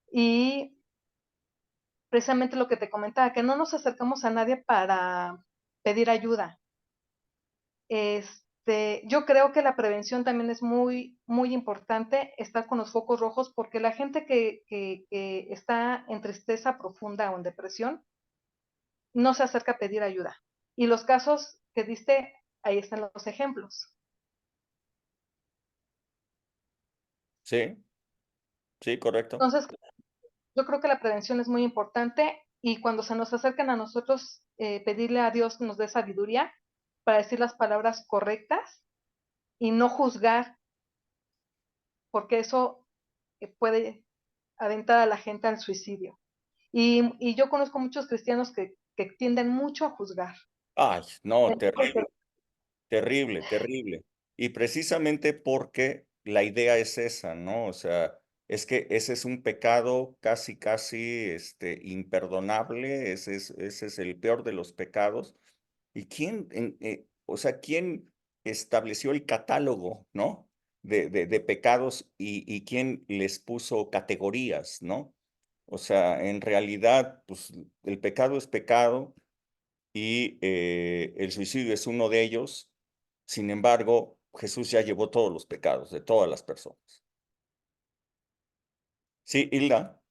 y precisamente lo que te comentaba, que no nos acercamos a nadie para pedir ayuda. Yo creo que la prevención también es muy, muy importante, estar con los focos rojos, porque la gente que está en tristeza profunda o en depresión no se acerca a pedir ayuda. Y los casos que diste, ahí están los ejemplos. Sí, sí, correcto. Entonces, yo creo que la prevención es muy importante y cuando se nos acercan a nosotros, pedirle a Dios que nos dé sabiduría para decir las palabras correctas y no juzgar, porque eso puede aventar a la gente al suicidio. Y yo conozco muchos cristianos que tienden mucho a juzgar. Ay, no, terrible, terrible, terrible. Y precisamente porque la idea es esa, ¿no? O sea, es que ese es un pecado casi, casi, imperdonable, ese es el peor de los pecados. ¿Y quién, o sea, quién estableció el catálogo, ¿no? De pecados y quién les puso categorías, ¿no? O sea, en realidad, pues el pecado es pecado y el suicidio es uno de ellos. Sin embargo, Jesús ya llevó todos los pecados de todas las personas. Sí, Hilda.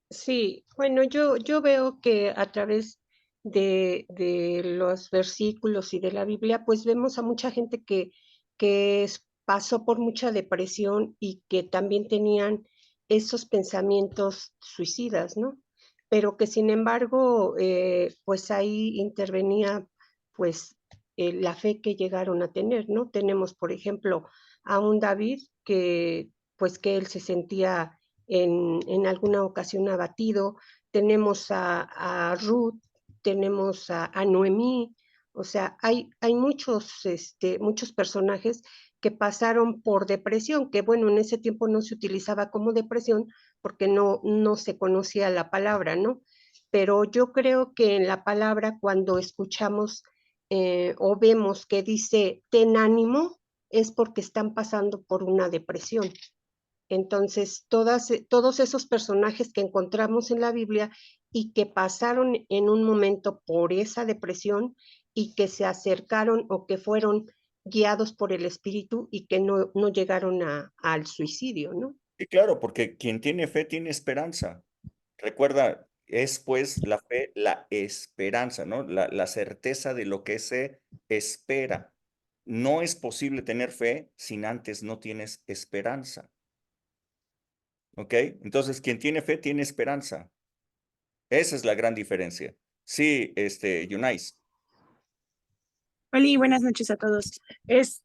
Sí, bueno, yo veo que a través de los versículos y de la Biblia, pues vemos a mucha gente que pasó por mucha depresión y que también tenían esos pensamientos suicidas, ¿no? Pero que sin embargo, pues ahí intervenía pues la fe que llegaron a tener, ¿no? Tenemos, por ejemplo, a un David que pues que él se sentía en alguna ocasión abatido, tenemos a Ruth, tenemos a Noemí, o sea, hay muchos, muchos personajes que pasaron por depresión, que bueno, en ese tiempo no se utilizaba como depresión porque no se conocía la palabra, ¿no? Pero yo creo que en la palabra cuando escuchamos o vemos que dice ten ánimo, es porque están pasando por una depresión. Entonces, todos esos personajes que encontramos en la Biblia y que pasaron en un momento por esa depresión y que se acercaron o que fueron guiados por el Espíritu y que no llegaron al suicidio, ¿no? Sí, claro, porque quien tiene fe tiene esperanza. Recuerda, es pues la fe, la esperanza, ¿no? La certeza de lo que se espera. No es posible tener fe sin antes no tienes esperanza. ¿Ok? Entonces, quien tiene fe tiene esperanza. Esa es la gran diferencia. Sí, Yunais. Hola, buenas noches a todos. Pues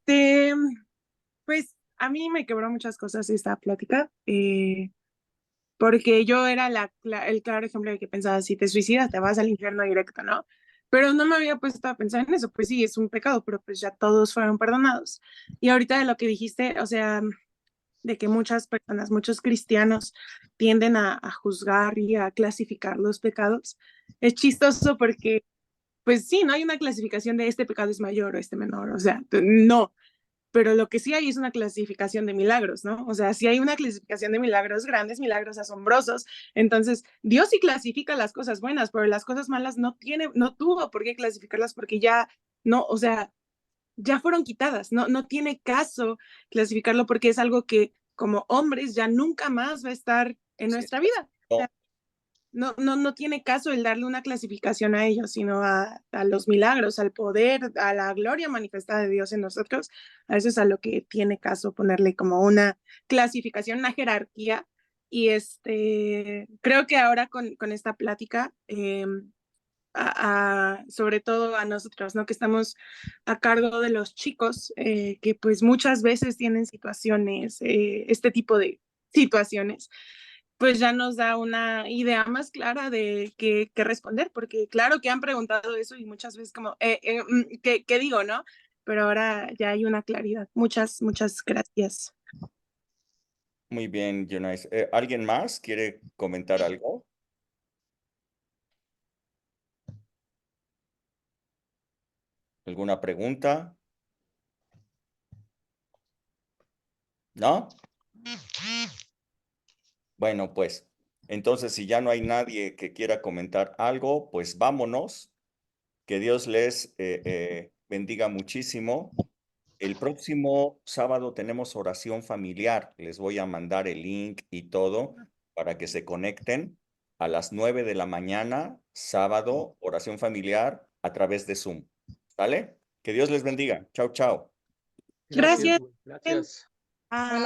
a mí me quebró muchas cosas esta plática, porque yo era el claro ejemplo de que pensaba, si te suicidas te vas al infierno directo, ¿no? Pero no me había puesto a pensar en eso, pues sí, es un pecado, pero pues ya todos fueron perdonados. Y ahorita de lo que dijiste, o sea, de que muchas personas, muchos cristianos tienden a juzgar y a clasificar los pecados, es chistoso porque pues sí, no hay una clasificación de este pecado es mayor o este menor, o sea, no, pero lo que sí hay es una clasificación de milagros, ¿no? O sea, sí hay una clasificación de milagros grandes, milagros asombrosos. Entonces, Dios sí clasifica las cosas buenas, pero las cosas malas no tuvo por qué clasificarlas porque ya no, o sea, ya fueron quitadas, no tiene caso clasificarlo porque es algo que como hombres ya nunca más va a estar en nuestra vida. O sea, no tiene caso el darle una clasificación a ellos, sino a los milagros, al poder, a la gloria manifestada de Dios en nosotros. A eso es a lo que tiene caso ponerle como una clasificación, una jerarquía. Y creo que ahora con esta plática, sobre todo a nosotros, ¿no? Que estamos a cargo de los chicos, que pues muchas veces tienen situaciones, este tipo de situaciones, pues ya nos da una idea más clara de qué responder, porque claro que han preguntado eso y muchas veces como, ¿qué digo, no? Pero ahora ya hay una claridad. Muchas gracias. Muy bien, Jonais. ¿Alguien más quiere comentar algo? ¿Alguna pregunta? ¿No? Bueno, pues, entonces si ya no hay nadie que quiera comentar algo, pues vámonos. Que Dios les bendiga muchísimo. El próximo sábado tenemos oración familiar. Les voy a mandar el link y todo para que se conecten a las 9 de la mañana, sábado, oración familiar a través de Zoom. ¿Vale? Que Dios les bendiga. Chao, chao. Gracias. Gracias. Ah.